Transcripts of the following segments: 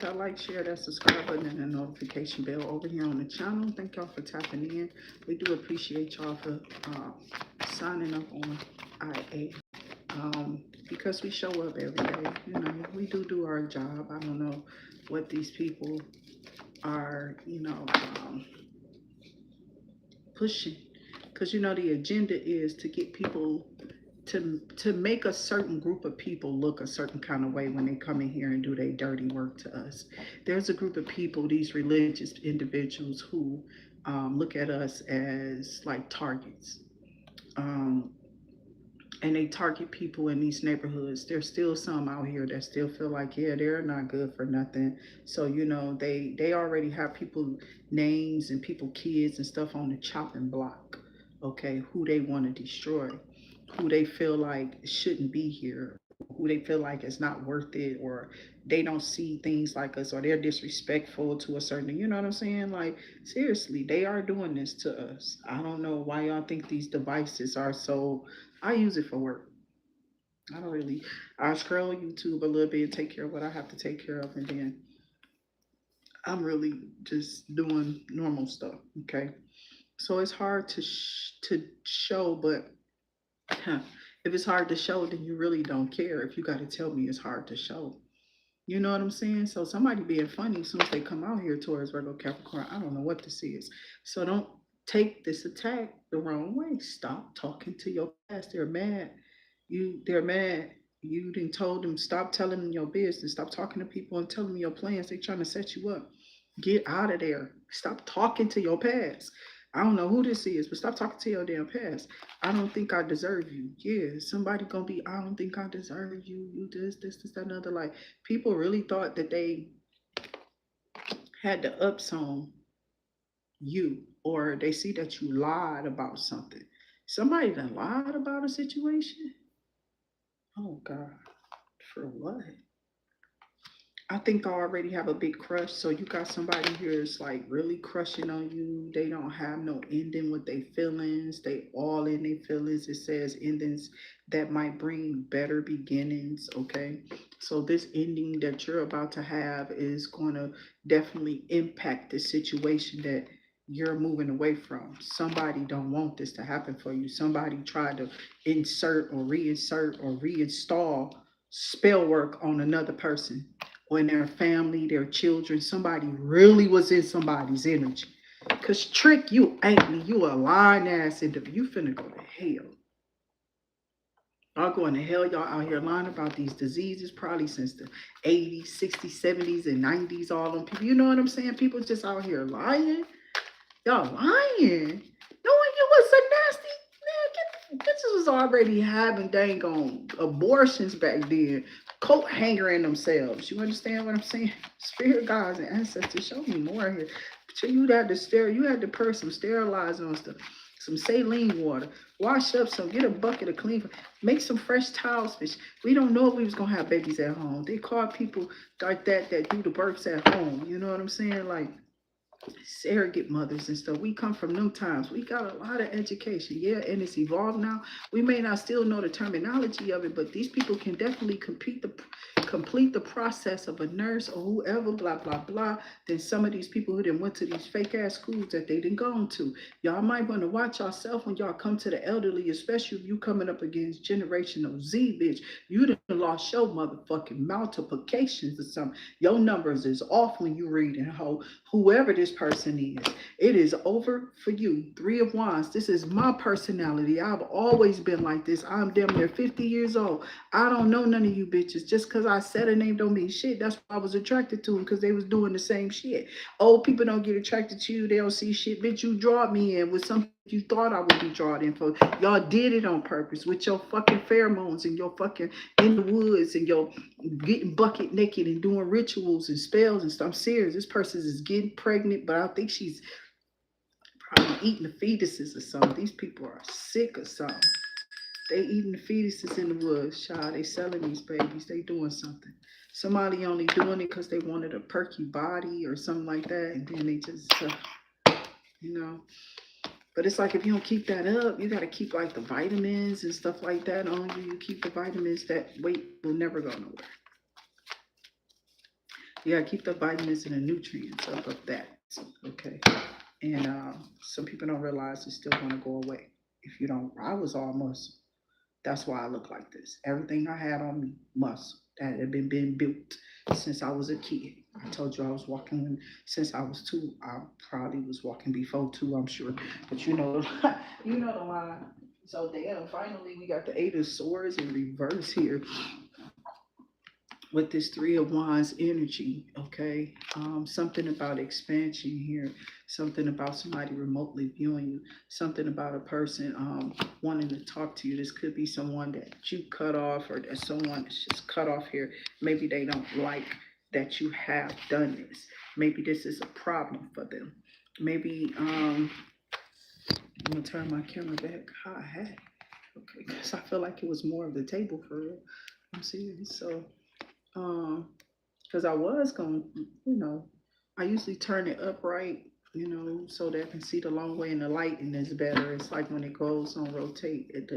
That like, share, that subscribe button, and the notification bell over here on the channel. Thank y'all for tapping in. We do appreciate y'all for signing up on IA. Because we show up every day. You know, we do our job. I don't know what these people are, pushing. Because, the agenda is to get people to make a certain group of people look a certain kind of way when they come in here and do their dirty work to us. There's a group of people, these religious individuals, who look at us as like targets. Um, and they target people in these neighborhoods. There's still some out here that still feel like, yeah, they're not good for nothing. So they already have people names and people kids and stuff on the chopping block. Okay, who they want to destroy, who they feel like shouldn't be here, who they feel like is not worth it, or they don't see things like us, or they're disrespectful to a certain, you know what I'm saying? Like, seriously, they are doing this to us. I don't know why y'all think these devices are so. I use it for work. I don't really. I scroll YouTube a little bit, take care of what I have to take care of, and then I'm really just doing normal stuff. Okay, so it's hard to show, but if it's hard to show, then you really don't care. If you got to tell me it's hard to show, you know what I'm saying? So somebody being funny as soon as they come out here towards Virgo Capricorn, I don't know what this is. So don't take this attack the wrong way. Stop talking to your past. They're mad. They're mad. You didn't told them, stop telling them your business. Stop talking to people and telling them your plans. They trying to set you up. Get out of there. Stop talking to your past. I don't know who this is, but stop talking to your damn past. I don't think I deserve you. Yeah, somebody gonna be, I don't think I deserve you. You this, that, another. Like, people really thought that they had the ups on you, or they see that you lied about something. Somebody done lied about a situation? Oh God. For what? I think I already have a big crush. So you got somebody here that's like really crushing on you. They don't have no ending with their feelings. They all in their feelings. It says endings that might bring better beginnings. Okay. So this ending that you're about to have is going to definitely impact the situation that you're moving away from. Somebody don't want this to happen for you. Somebody tried to insert or reinstall spell work on another person or in their family, their children. Somebody really was in somebody's energy. Cause Trick, you ain't me. You a lying ass individual. You finna go to hell. Y'all going to hell. Y'all out here lying about these diseases probably since the 80s, 60s, 70s, and 90s. All them people. You know what I'm saying? People just out here lying. Y'all lying. Knowing you was a nasty man. Bitches was already having dang on abortions back then. Coat hangering themselves. You understand what I'm saying? Spirit guides and ancestors, show me more here. So you had to pour some sterilizer on stuff, some saline water, wash up some, get a bucket of clean, make some fresh towels, bitch. We don't know if we was gonna have babies at home. They call people like that do the births at home. You know what I'm saying? Like surrogate mothers and stuff. We come from new times. We got a lot of education. Yeah, and it's evolved now. We may not still know the terminology of it, but these people can definitely complete the process of a nurse or whoever, blah, blah, blah, than some of these people who didn't went to these fake ass schools that they didn't go to. Y'all might want to watch yourself when y'all come to the elderly, especially if you coming up against generational Z, bitch. You done lost your motherfucking multiplications or something. Your numbers is off when you read and whoever this person is. It is over for you. Three of Wands. This is my personality. I've always been like this. I'm damn near 50 years old. I don't know none of you bitches. Just because I said a name don't mean shit. That's why I was attracted to them, because they was doing the same shit. Old people don't get attracted to you. They don't see shit. Bitch, you drawed me in with something you thought I would be drawn in for. Y'all did it on purpose with your fucking pheromones and your fucking in the woods and your getting bucket naked and doing rituals and spells and stuff. I'm serious. This person is getting pregnant, but I think she's probably eating the fetuses or something. These people are sick or something. They eating the fetuses in the woods, child. They selling these babies. They doing something. Somebody only doing it because they wanted a perky body or something like that, and then they just, you know. But it's like if you don't keep that up, you got to keep like the vitamins and stuff like that on you. You keep the vitamins, that weight will never go nowhere. Yeah, keep the vitamins and the nutrients up of that. Okay. And some people don't realize it's still going to go away if you don't. I was all muscle. That's why I look like this. Everything I had on me, muscle that had been built since I was a kid. I told you I was walking since I was 2. I probably was walking before 2, I'm sure. But you know, you know the line. So damn, finally we got the 8 of swords in reverse here with this 3 of wands energy. Okay, something about expansion here, something about somebody remotely viewing you, something about a person wanting to talk to you. This could be someone that you cut off, or that someone that's just cut off here. Maybe they don't like that you have done this. Maybe this is a problem for them. Maybe I'm gonna turn my camera back. Hi, okay, because I feel like it was more of the table for real. I'm serious. So um because I was going to, I usually turn it upright, so that I can see the long way, and the lighting is better. It's like when it goes on rotate, it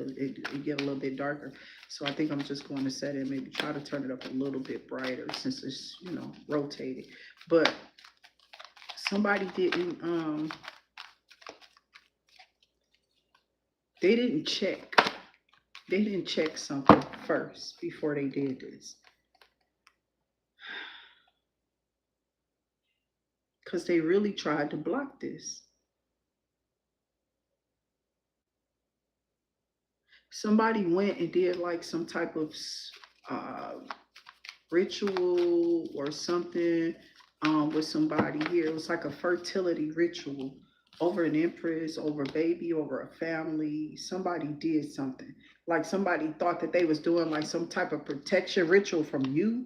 get a little bit darker. So I think I'm just going to set it, maybe try to turn it up a little bit brighter since it's, rotated. But somebody they didn't check. They didn't check something first before they did this. Because they really tried to block this. Somebody went and did like some type of uh, ritual or something with somebody here. It was like a fertility ritual over an empress, over a baby, over a family. Somebody did something. Like somebody thought that they was doing like some type of protection ritual from you.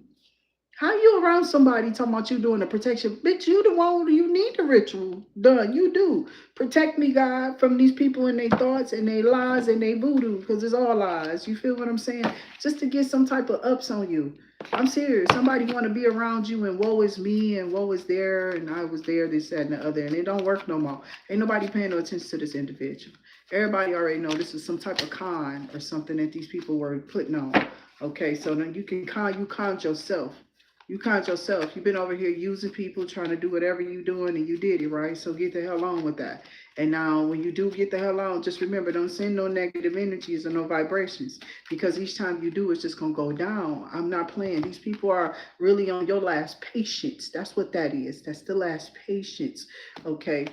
How you around somebody talking about you doing the protection? Bitch, you the one, you need the ritual done. You do. Protect me, God, from these people and their thoughts and their lies and their voodoo, because it's all lies. You feel what I'm saying? Just to get some type of ups on you. I'm serious. Somebody want to be around you and woe is me and woe is there and I was there, this, that, and the other. And it don't work no more. Ain't nobody paying no attention to this individual. Everybody already know this is some type of con or something that these people were putting on. Okay, so then you con yourself. You caught yourself. You've been over here using people, trying to do whatever you doing, and you did it, right? So get the hell on with that. And now, when you do get the hell on, just remember, don't send no negative energies or no vibrations, because each time you do, it's just gonna go down. I'm not playing. These people are really on your last patience. That's what that is. That's the last patience. Okay,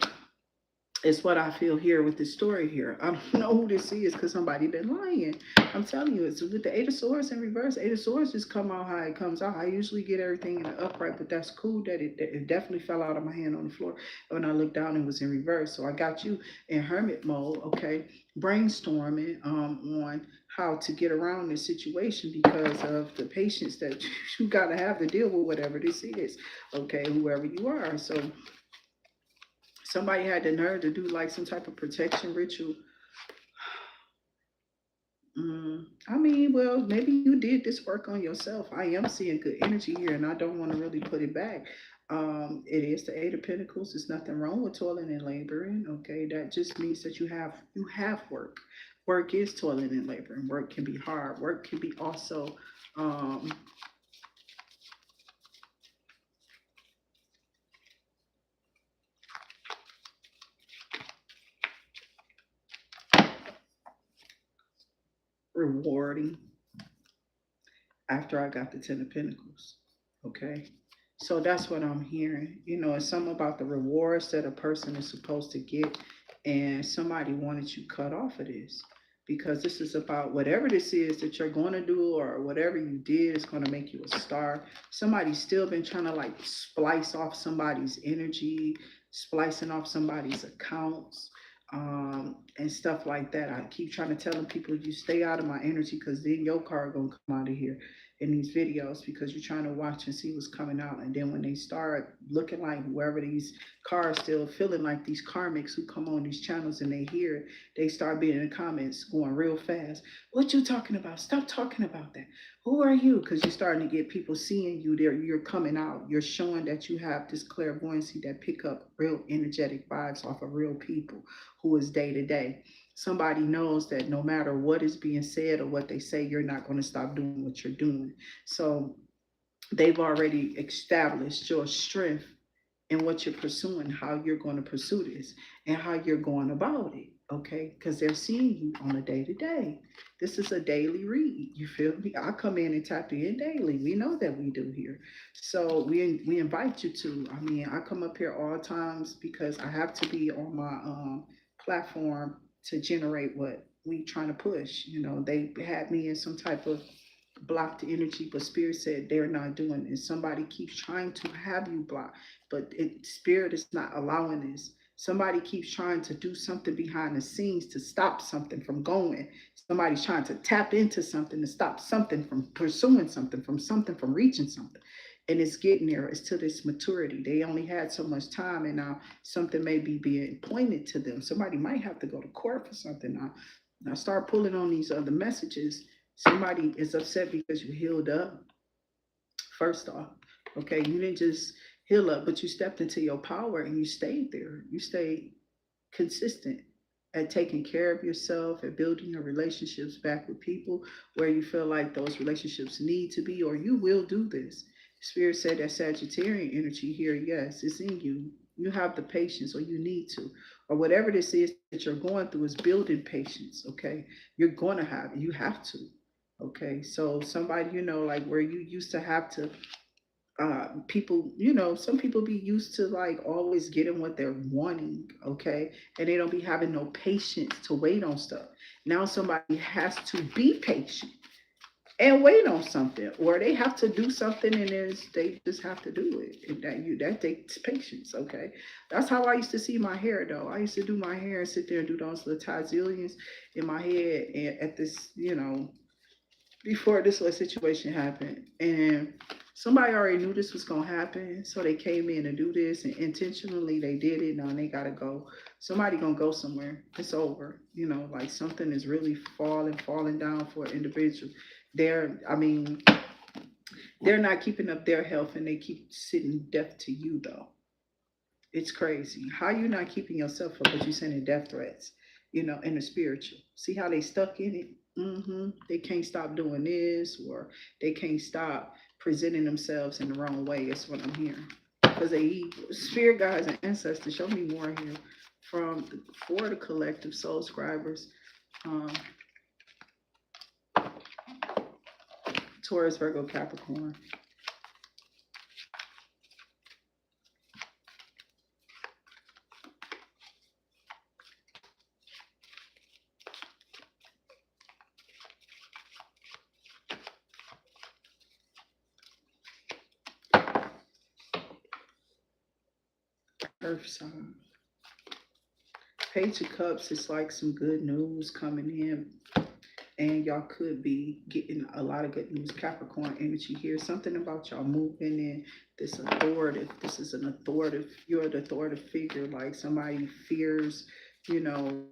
it's what I feel here with this story here. I don't know who this is because somebody been lying. I'm telling you, it's with the 8 of Swords in reverse. 8 of Swords just come out how it comes out. I usually get everything in the upright, but that's cool that it definitely fell out of my hand on the floor. When I looked down, it was in reverse. So I got you in hermit mode, okay, brainstorming on how to get around this situation because of the patience that you got to have to deal with whatever this is, okay, whoever you are. So somebody had the nerve to do like some type of protection ritual. I mean, well, maybe you did this work on yourself. I am seeing good energy here, and I don't want to really put it back. It is the 8 of Pentacles. There's nothing wrong with toiling and laboring. Okay, that just means that you have work. Work is toiling and laboring. Work can be hard. Work can be also um, rewarding. After I got the 10 of Pentacles, okay. So that's what I'm hearing. It's something about the rewards that a person is supposed to get, and somebody wanted you cut off of this because this is about whatever this is that you're going to do or whatever you did is going to make you a star. Somebody's still been trying to like splice off somebody's energy, splicing off somebody's accounts, and stuff like that. I keep trying to tell people, you stay out of my energy because then your card gonna come out of here in these videos because you're trying to watch and see what's coming out. And then when they start looking like whoever these cars still feeling like these karmics who come on these channels and they hear it, they start being in the comments going real fast. What you talking about? Stop talking about that. Who are you? Because you're starting to get people seeing you there. You're coming out. You're showing that you have this clairvoyancy that pick up real energetic vibes off of real people who is day to day. Somebody knows that no matter what is being said or what they say, you're not going to stop doing what you're doing. So they've already established your strength and what you're pursuing, how you're going to pursue this, and how you're going about it. Okay, because they're seeing you on a day to day. This is a daily read. You feel me? I come in and tap in daily. We know that we do here, so we invite you to. I mean, I come up here all times because I have to be on my platform to generate what we trying to push. You know, they had me in some type of block the energy, but spirit said they're not doing this. Somebody keeps trying to have you block, but spirit is not allowing this. Somebody keeps trying to do something behind the scenes to stop something from going. Somebody's trying to tap into something to stop something from pursuing something from reaching something. And it's getting there. It's to this maturity. They only had so much time, and now something may be being pointed to them. Somebody might have to go to court for something now. Now start pulling on these other messages. Somebody is upset because you healed up. First off, okay, you didn't just heal up, but you stepped into your power and you stayed there. You stayed consistent at taking care of yourself and building your relationships back with people where you feel like those relationships need to be, or you will do this. Spirit said that Sagittarian energy here, yes, it's in you. You have the patience, or you need to, or whatever this is that you're going through is building patience. Okay, you're going to have it. You have to. Okay, so somebody, like where you used to have to people, some people be used to like always getting what they're wanting, okay, and they don't be having no patience to wait on stuff. Now somebody has to be patient and wait on something, or they have to do something, and they just have to do it, and that takes patience. Okay, that's how I used to see my hair though. I used to do my hair and sit there and do those little tazillions in my head, and at this, before this little situation happened. And somebody already knew this was gonna happen, so they came in to do this, and intentionally they did it. Now they gotta go. Somebody gonna go somewhere. It's over. Like something is really falling down for an individual. I mean, they're not keeping up their health, and they keep sitting death to you though. It's crazy. How you not keeping yourself up, but you sending death threats, in the spiritual. See how they stuck in it? They can't stop doing this, or they can't stop presenting themselves in the wrong way. That's what I'm hearing. Because they evil. Spirit guides and ancestors, show me more here for the collective soul scribers. Um, Taurus, Virgo, Capricorn. Earth sign. Page of Cups is like some good news coming in, and y'all could be getting a lot of good news. Capricorn energy here. Something about y'all moving in this authoritative. This is an authoritative. You're the authoritative figure. Like somebody fears, you know,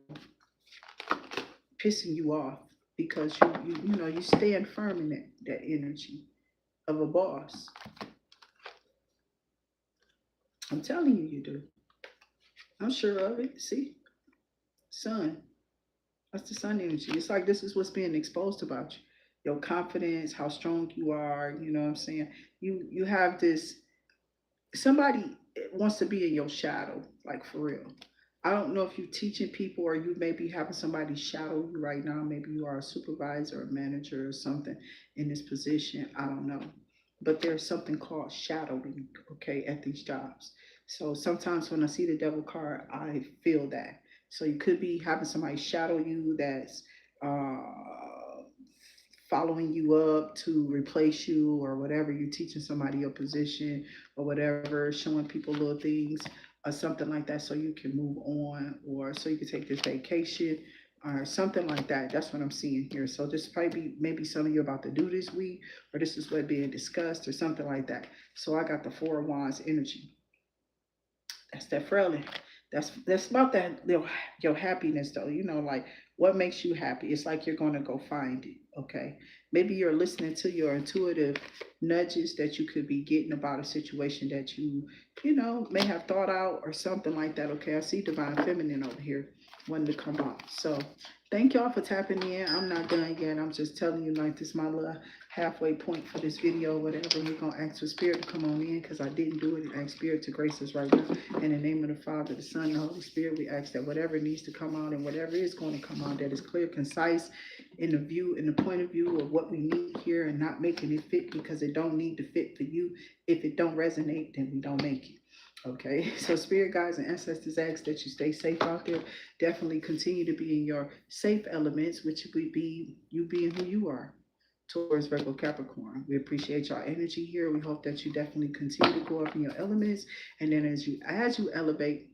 pissing you off because you stand firm in that energy of a boss. I'm telling you, you do. I'm sure of it. See, sun. That's the sun energy. It's like this is what's being exposed about you. Your confidence, how strong you are. You know what I'm saying? You have this. Somebody wants to be in your shadow, like for real. I don't know if you're teaching people, or you may be having somebody shadow you right now. Maybe you are a supervisor or manager or something in this position. I don't know. But there's something called shadowing, okay, at these jobs. So sometimes when I see the devil card, I feel that. So you could be having somebody shadow you that's following you up to replace you, or whatever. You're teaching somebody your position or whatever, showing people little things or something like that, so you can move on, or so you can take this vacation or something like that. That's what I'm seeing here. So this probably maybe something you're about to do this week, or this is what being discussed or something like that. So I got the Four of Wands energy. That's that frailing. That's about that your happiness though. Like what makes you happy. It's like you're gonna go find it. Okay. Maybe you're listening to your intuitive nudges that you could be getting about a situation that you may have thought out or something like that. Okay. I see divine feminine over here wanting to come out. So Thank y'all for tapping in. I'm not done yet. I'm just telling you, like, this is my little halfway point for this video, whatever. We're going to ask for Spirit to come on in because I didn't do it. And ask Spirit to grace us right now. In the name of the Father, the Son, and the Holy Spirit, we ask that whatever needs to come out and whatever is going to come out, that is clear, concise in the view, in the point of view of what we need here, and not making it fit because it don't need to fit for you. If it don't resonate, then we don't make it. Okay, so spirit guides and ancestors ask that you stay safe out there. Definitely continue to be in your safe elements, which would be you being who you are. Taurus, Virgo, Capricorn. We appreciate your energy here. We hope that you definitely continue to go up in your elements. And then as you elevate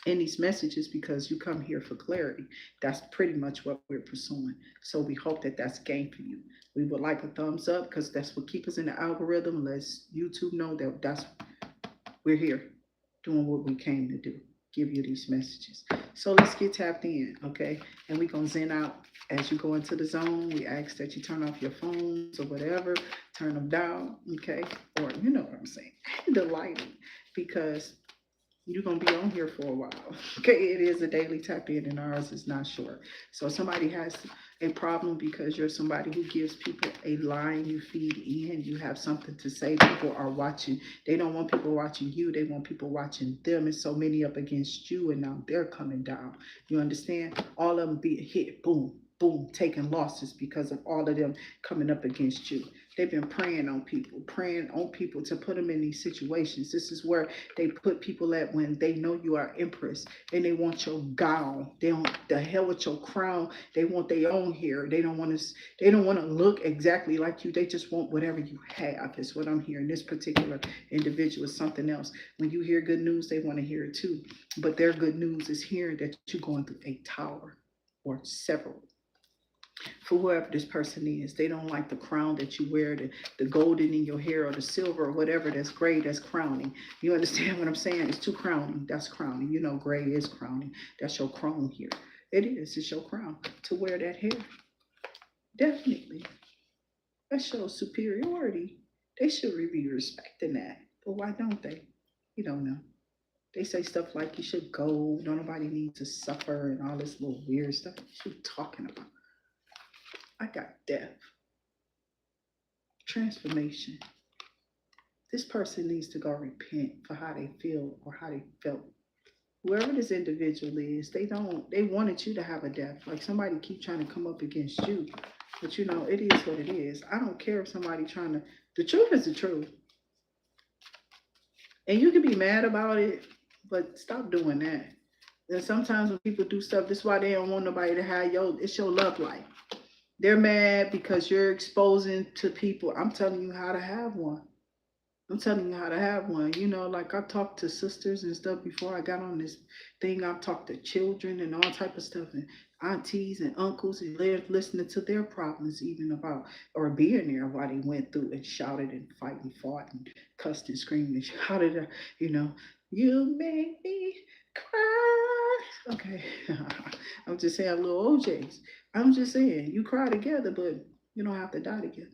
in these messages, because you come here for clarity, that's pretty much what we're pursuing. So we hope that that's gain for you. We would like a thumbs up because that's what keeps us in the algorithm. Let's YouTube know that we're here doing what we came to do, give you these messages. So let's get tapped in, okay? And we're going to zen out as you go into the zone. We ask that you turn off your phones or whatever, turn them down, okay? Or you know what I'm saying, the lighting, because you're going to be on here for a while. Okay, it is a daily tap in and ours is not short. So somebody has a problem because you're somebody who gives people a line you feed in. You have something to say. People are watching. They don't want people watching you. They want people watching them. And so many up against you, and now they're coming down. You understand? All of them being hit, boom, boom, taking losses because of all of them coming up against you. They've been preying on people to put them in these situations. This is where they put people at when they know you are empress and they want your gown. They don't the hell with your crown. They want their own hair. They don't want to look exactly like you. They just want whatever you have. Is what I'm hearing. This particular individual is something else. When you hear good news, they want to hear it too. But their good news is hearing that you're going through a tower or several. For whoever this person is, they don't like the crown that you wear, the golden in your hair or the silver or whatever that's gray, that's crowning. You understand what I'm saying? It's too crowning. That's crowning. You know, gray is crowning. That's your crown here. It is. It's your crown to wear that hair. Definitely. That shows superiority. They should be respecting that. But why don't they? You don't know. They say stuff like you should go. Don't nobody need to suffer and all this little weird stuff. What you talking about? I got death, transformation. This person needs to go repent for how they feel or how they felt. Whoever this individual is, they wanted you to have a death. Like somebody keep trying to come up against you. But you know, it is what it is. I don't care if somebody the truth is the truth. And you can be mad about it, but stop doing that. And sometimes when people do stuff, this is why they don't want nobody to have it's your love life. They're mad because you're exposing to people. I'm telling you how to have one. I'm telling you how to have one. You know, like I talked to sisters and stuff before I got on this thing. I've talked to children and all type of stuff, and aunties and uncles, and listening to their problems, even about or being there while they went through and shouted and fight and fought and cussed and screamed and shouted. You know, you make me cry. Okay, I'm just saying little OJs. I'm just saying you cry together, but you don't have to die together.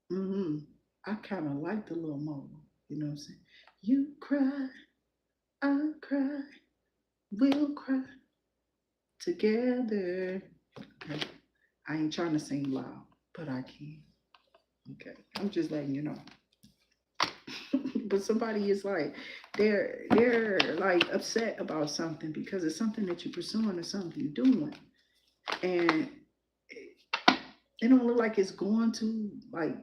Mm-hmm. I kind of like the little moment. You know what I'm saying? You cry, I cry, we'll cry together. Okay. I ain't trying to sing loud, but I can. Okay. I'm just letting you know. But somebody is like, they're like upset about something because it's something that you're pursuing or something you're doing. And it don't look like it's going to like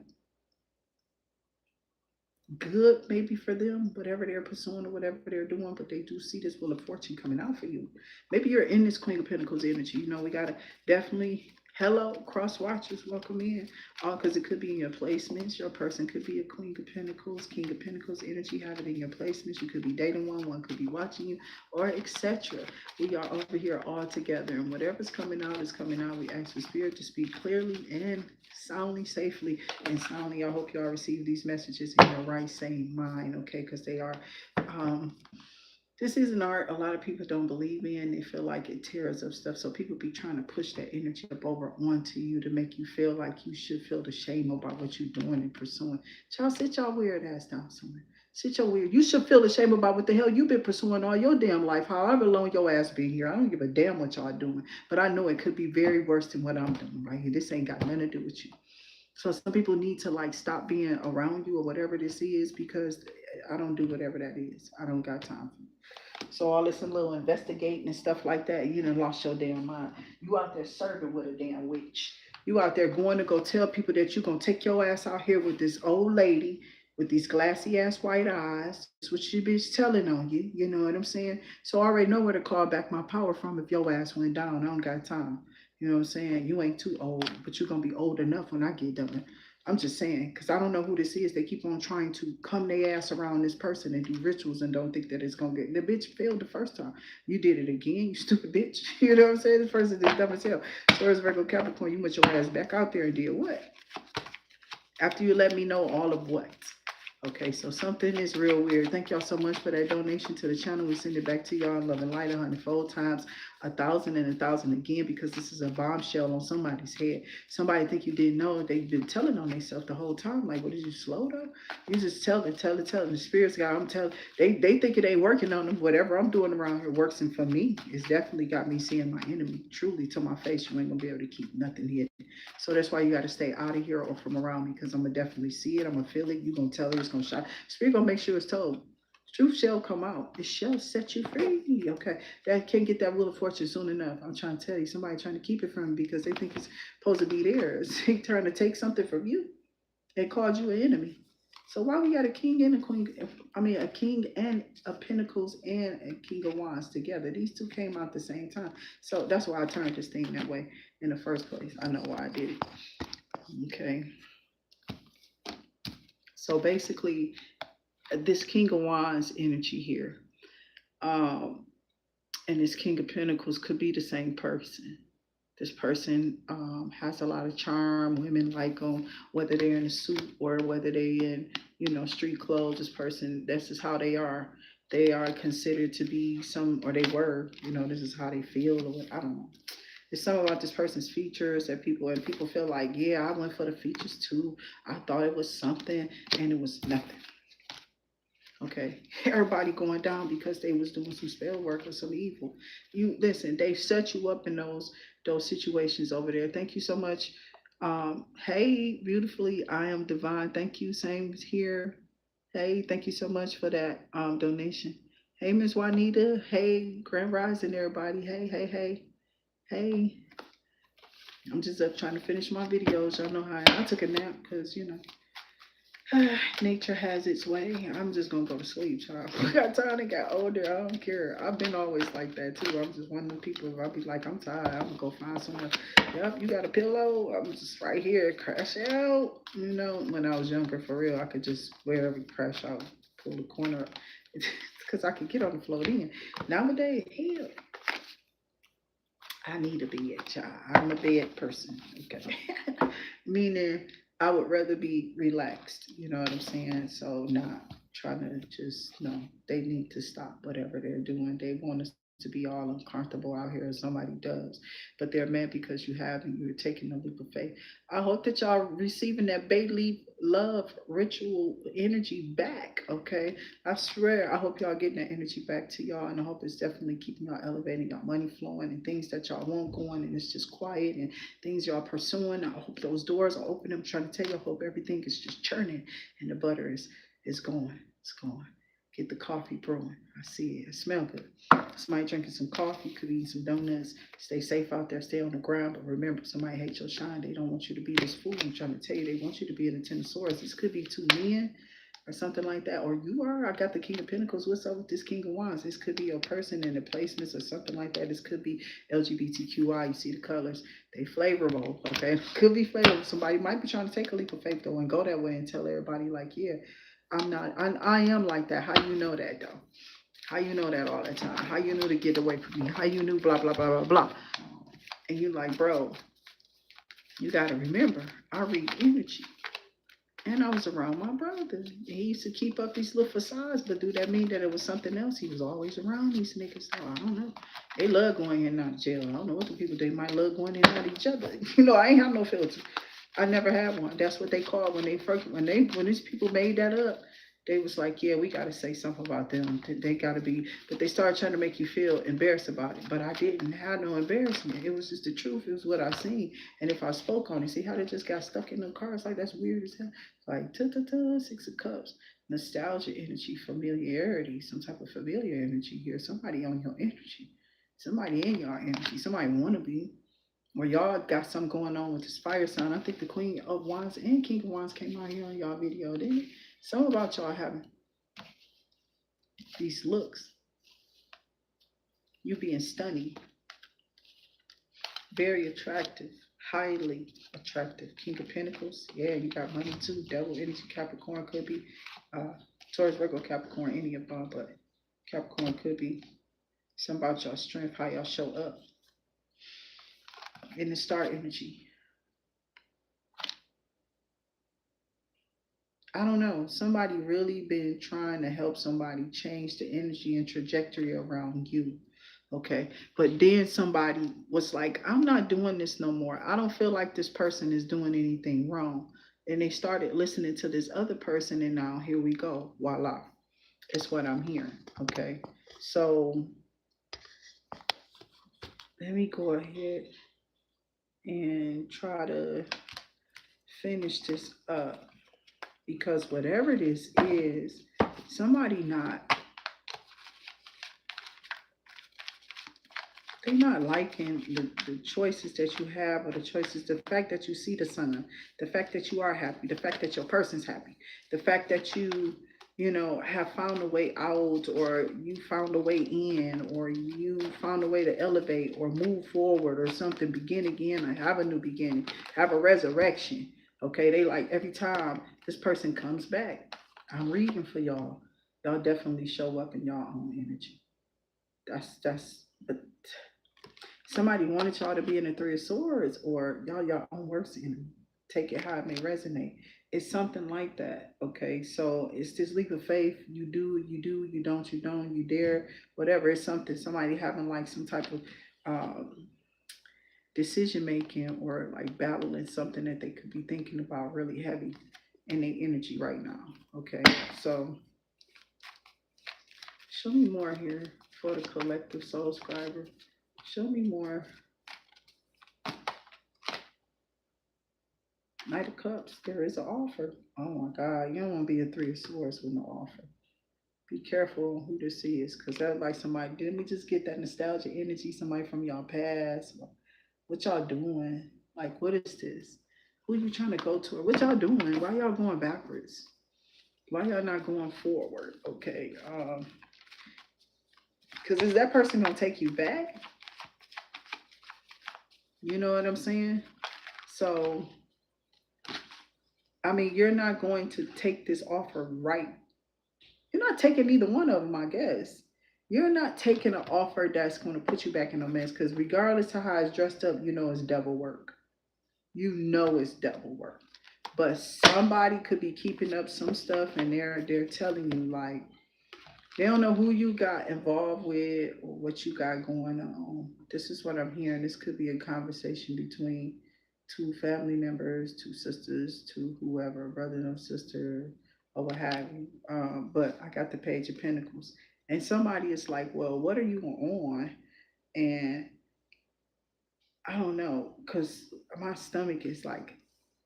good maybe for them, whatever they're pursuing or whatever they're doing, but they do see this wheel of fortune coming out for you. Maybe you're in this Queen of Pentacles energy. You know, we gotta definitely hello cross watchers, welcome in. Because it could be in your placements. Your person could be a Queen of Pentacles, King of Pentacles energy, have it in your placements. You could be dating one could be watching you, or etc. We are over here all together, and whatever's coming out is coming out. We ask for spirit to speak clearly and soundly, safely, and soundly. I hope y'all receive these messages in your right, sane mind, okay? Because they are, this is an art a lot of people don't believe in. They feel like it tears up stuff. So people be trying to push that energy up over onto you to make you feel like you should feel the shame about what you're doing and pursuing. Y'all sit y'all weird ass down somewhere. Sit your weird. You should feel ashamed about what the hell you've been pursuing all your damn life. However long your ass been here. I don't give a damn what y'all doing. But I know it could be very worse than what I'm doing right here. This ain't got nothing to do with you. So some people need to like stop being around you or whatever this is because I don't do whatever that is. I don't got time for it. So all this little investigating and stuff like that, you done lost your damn mind. You out there serving with a damn witch. You out there going to go tell people that you're gonna take your ass out here with this old lady with these glassy ass white eyes. That's what she be telling on you. You know what I'm saying? So I already know where to call back my power from if your ass went down. I don't got time. You know what I'm saying? You ain't too old, but you're gonna be old enough when I get done. I'm just saying, because I don't know who this is. They keep on trying to come their ass around this person and do rituals and don't think that it's gonna get the bitch failed the first time. You did it again, you stupid bitch. You know what I'm saying? This person is dumb as hell. So as Virgo Capricorn, you put your ass back out there and did what? After you let me know all of what? Okay, so something is real weird. Thank y'all so much for that donation to the channel. We send it back to y'all in love and light 100-fold times 1,000 and 1,000 again, because this is a bombshell on somebody's head. Somebody think you didn't know. They've been telling on themselves the whole time. Like, what, did you slow though? You just tell it. The spirits guy, I'm telling, they think it ain't working on them. Whatever I'm doing around here works, and for me, it's definitely got me seeing my enemy truly to my face. You ain't gonna be able to keep nothing hidden. So that's why you got to stay out of here or from around me, because I'm gonna definitely see it. I'm gonna feel it. You gonna tell it. It's gonna shine. Spirit gonna make sure it's told. Truth shall come out. It shall set you free. Okay. That can't get that wheel of fortune soon enough. I'm trying to tell you, somebody trying to keep it from me because they think it's supposed to be theirs. They trying to take something from you and called you an enemy. So why we got a king and a queen? I mean, a king and a pentacles and a king of wands together. These two came out at the same time. So that's why I turned this thing that way in the first place. I know why I did it. Okay. So basically, this king of wands energy here, and this king of pentacles could be the same person. This person has a lot of charm. Women like them, whether they're in a suit or whether they in, street clothes. This person, this is how they are. They are considered to be some, or they were, this is how they feel. Or I don't know. There's something about this person's features that people feel like, yeah, I went for the features too. I thought it was something, and it was nothing. Okay, everybody going down because they was doing some spell work or some evil. You listen, they set you up in those situations over there. Thank you so much. Hey, beautifully, I am divine. Thank you. Same here. Hey, thank you so much for that donation. Hey, Miss Juanita. Hey, Grand Rising, everybody. Hey. I'm just up trying to finish my videos. Y'all know how I took a nap because nature has its way. I'm just gonna go to sleep, child. I got time to get older. I don't care. I've been always like that too. I'm just one of the people. If I be like, I'm tired, I'm gonna go find somewhere. Yep, you got a pillow? I'm just right here, crash out. When I was younger, for real, I could just wherever crash out, pull the corner up, because I could get on the floor then. Nowadays, hell, I need a bed, child. I'm a bed person. Okay, meaning I would rather be relaxed. You know what I'm saying? So not trying to just no. They need to stop whatever they're doing. They want us to be all uncomfortable out here, as somebody does, but they're mad because you have and you're taking a leap of faith. I hope that y'all receiving that Bayleaf love ritual energy back. Okay, I swear, I hope y'all getting that energy back to y'all, and I hope it's definitely keeping y'all elevating, y'all money flowing, and things that y'all want going, and it's just quiet, and things y'all pursuing. I hope those doors are open. I'm trying to tell you, I hope everything is just churning, and the butter is going. It's going. Get the coffee brewing. I see it. It smells good. Somebody drinking some coffee, could eat some donuts. Stay safe out there. Stay on the ground. But remember, somebody hates your shine. They don't want you to be this fool. I'm trying to tell you, they want you to be in the Ten of Swords. This could be two men or something like that. Or you are. I got the King of Pentacles. What's up with this King of Wands? This could be a person in the placements or something like that. This could be LGBTQI. You see the colors. They flavorable. Okay. Could be flavorable. Somebody might be trying to take a leap of faith though and go that way and tell everybody like, yeah, I'm not. I am like that. How you know that though? How you know that all the time? How you knew to get away from me? How you knew blah, blah, blah, blah, blah. And you like, bro, you got to remember, I read energy. And I was around my brother. He used to keep up these little facades, but do that mean that it was something else? He was always around these niggas. So I don't know. They love going in and out of jail. I don't know what the people, they might love going in and out of each other. I ain't have no filter. I never had one. That's what they call when these people made that up. They was like, yeah, we got to say something about them. They got to be, but they started trying to make you feel embarrassed about it. But I didn't have no embarrassment. It was just the truth. It was what I seen. And if I spoke on it, see how they just got stuck in the car? It's like, that's weird as hell. Like, Six of Cups, nostalgia energy, familiarity, some type of familiar energy here. Somebody on your energy. Somebody in your energy. Somebody want to be. Or y'all got something going on with this fire sign. I think the Queen of Wands and King of Wands came out here on y'all video, didn't it? Some about y'all having these looks. You being stunning, very attractive, highly attractive. King of Pentacles, yeah, you got money too. Devil energy, Capricorn could be Taurus, Virgo, Capricorn, any of them, but Capricorn could be some about y'all strength, how y'all show up. In the star energy, I don't know. Somebody really been trying to help somebody change the energy and trajectory around you. Okay. But then somebody was like, I'm not doing this no more. I don't feel like this person is doing anything wrong. And they started listening to this other person, and now here we go. Voila. It's what I'm hearing. Okay. So let me go ahead and try to finish this up. Because whatever this is, somebody they're not liking the choices that you have, or the choices, the fact that you see the sun, the fact that you are happy, the fact that your person's happy, the fact that you know, have found a way out, or you found a way in, or you found a way to elevate or move forward or something, begin again, or have a new beginning, have a resurrection. Okay, they like every time this person comes back. I'm reading for y'all. Y'all definitely show up in y'all own energy. But somebody wanted y'all to be in the Three of Swords, or y'all own worst enemy. Take it how it may resonate. It's something like that. Okay, so it's this leap of faith. You do, you don't, you dare, whatever. It's something. Somebody having like some type of decision making, or like battling something that they could be thinking about really heavy in their energy right now. Okay, so show me more here for the collective soul scriber. Show me more. Knight of Cups, there is an offer. Oh my God, you don't want to be a Three of Swords with no offer. Be careful who this is, because that's like somebody, didn't we just get that nostalgia energy, somebody from y'all past? What y'all doing? Like, what is this? Who you trying to go to? What y'all doing? Why y'all going backwards? Why y'all not going forward? Okay. Because is that person going to take you back? You know what I'm saying? So, I mean, you're not going to take this offer right. You're not taking either one of them, I guess. You're not taking an offer that's going to put you back in a mess, because regardless of how it's dressed up, you know it's devil work. You know it's devil work. But somebody could be keeping up some stuff, and they're telling you, like, they don't know who you got involved with or what you got going on. This is what I'm hearing. This could be a conversation between two family members, two sisters, two whoever, brother or sister, or what have you. But I got the Page of Pentacles. And somebody is like, well, what are you on? And I don't know, because my stomach is like,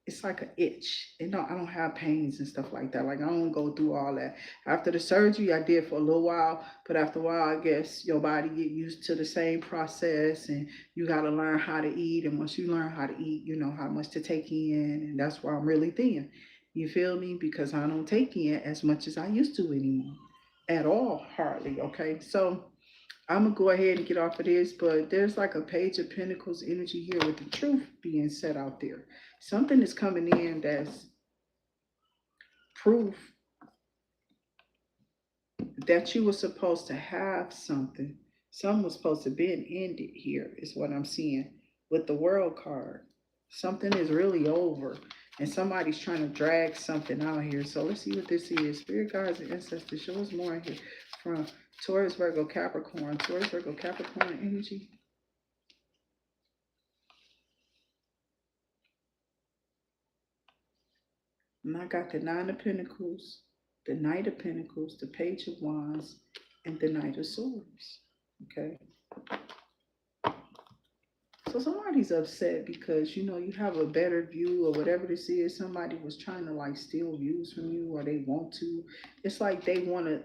it's like an itch. You know, I don't have pains and stuff like that. Like, I don't go through all that. After the surgery, I did for a little while, but after a while, I guess your body get used to the same process, and you got to learn how to eat. And once you learn how to eat, you know how much to take in, and that's why I'm really thin. You feel me? Because I don't take in as much as I used to anymore, at all, hardly. Okay, so I'm gonna go ahead and get off of this, but there's like a Page of Pentacles energy here with the truth being set out there. Something is coming in that's proof that you were supposed to have something. Something was supposed to be ended here, is what I'm seeing with the World card. Something is really over, and somebody's trying to drag something out here. So let's see what this is. Spirit guides and ancestors, show us more here from Taurus, Virgo, Capricorn. Taurus, Virgo, Capricorn energy. And I got the Nine of Pentacles, the Knight of Pentacles, the Page of Wands, and the Knight of Swords. Okay. So somebody's upset because you have a better view or whatever this is. Somebody was trying to like steal views from you, or they want to. It's like they want to.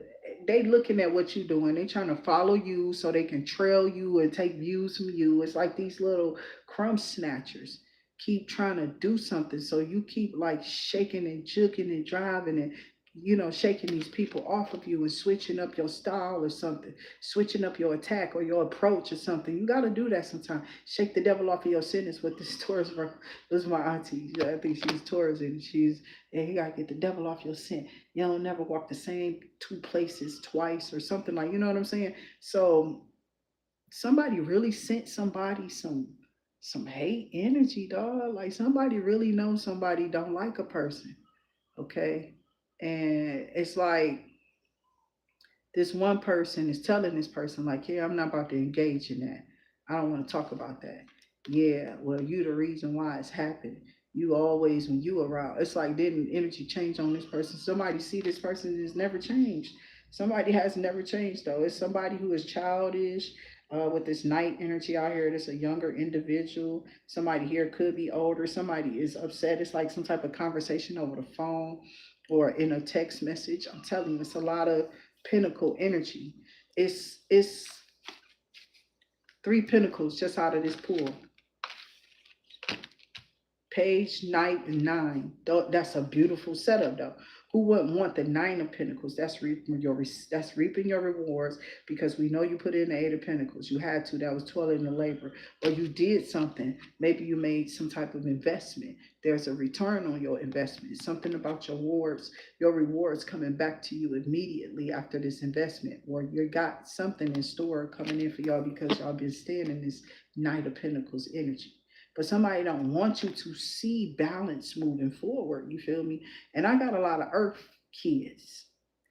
They looking at what you're doing. They trying to follow you so they can trail you and take views from you. It's like these little crumb snatchers keep trying to do something. So you keep like shaking and juking and driving and shaking these people off of you and switching up your style or something, switching up your attack or your approach or something. You got to do that sometimes. Shake the devil off of your sentence with this Taurus. This is my auntie. I think she's Taurus, and you got to get the devil off your scent. You don't never walk the same two places twice or something, like, you know what I'm saying? So somebody really sent somebody some hate energy, dog. Like somebody really knows somebody don't like a person. Okay. And it's like this one person is telling this person, like, yeah, I'm not about to engage in that. I don't want to talk about that. Yeah, well, you the reason why it's happening. You always, when you around, it's like, didn't energy change on this person? Somebody see this person has never changed. Somebody has never changed, though. It's somebody who is childish, with this night energy out here. It's a younger individual. Somebody here could be older. Somebody is upset. It's like some type of conversation over the phone or in a text message. I'm telling you, it's a lot of Pinnacle energy. It's three pentacles just out of this pool. Page, Knight, and Nine. That's a beautiful setup, though. Who wouldn't want the Nine of Pentacles? That's reaping your rewards, because we know you put in the Eight of Pentacles. You had to. That was toiling and labor, or you did something. Maybe you made some type of investment. There's a return on your investment. Something about your rewards coming back to you immediately after this investment, or you got something in store coming in for y'all because y'all been staying in this Knight of Pentacles energy. But somebody don't want you to see balance moving forward. You feel me? And I got a lot of earth kids.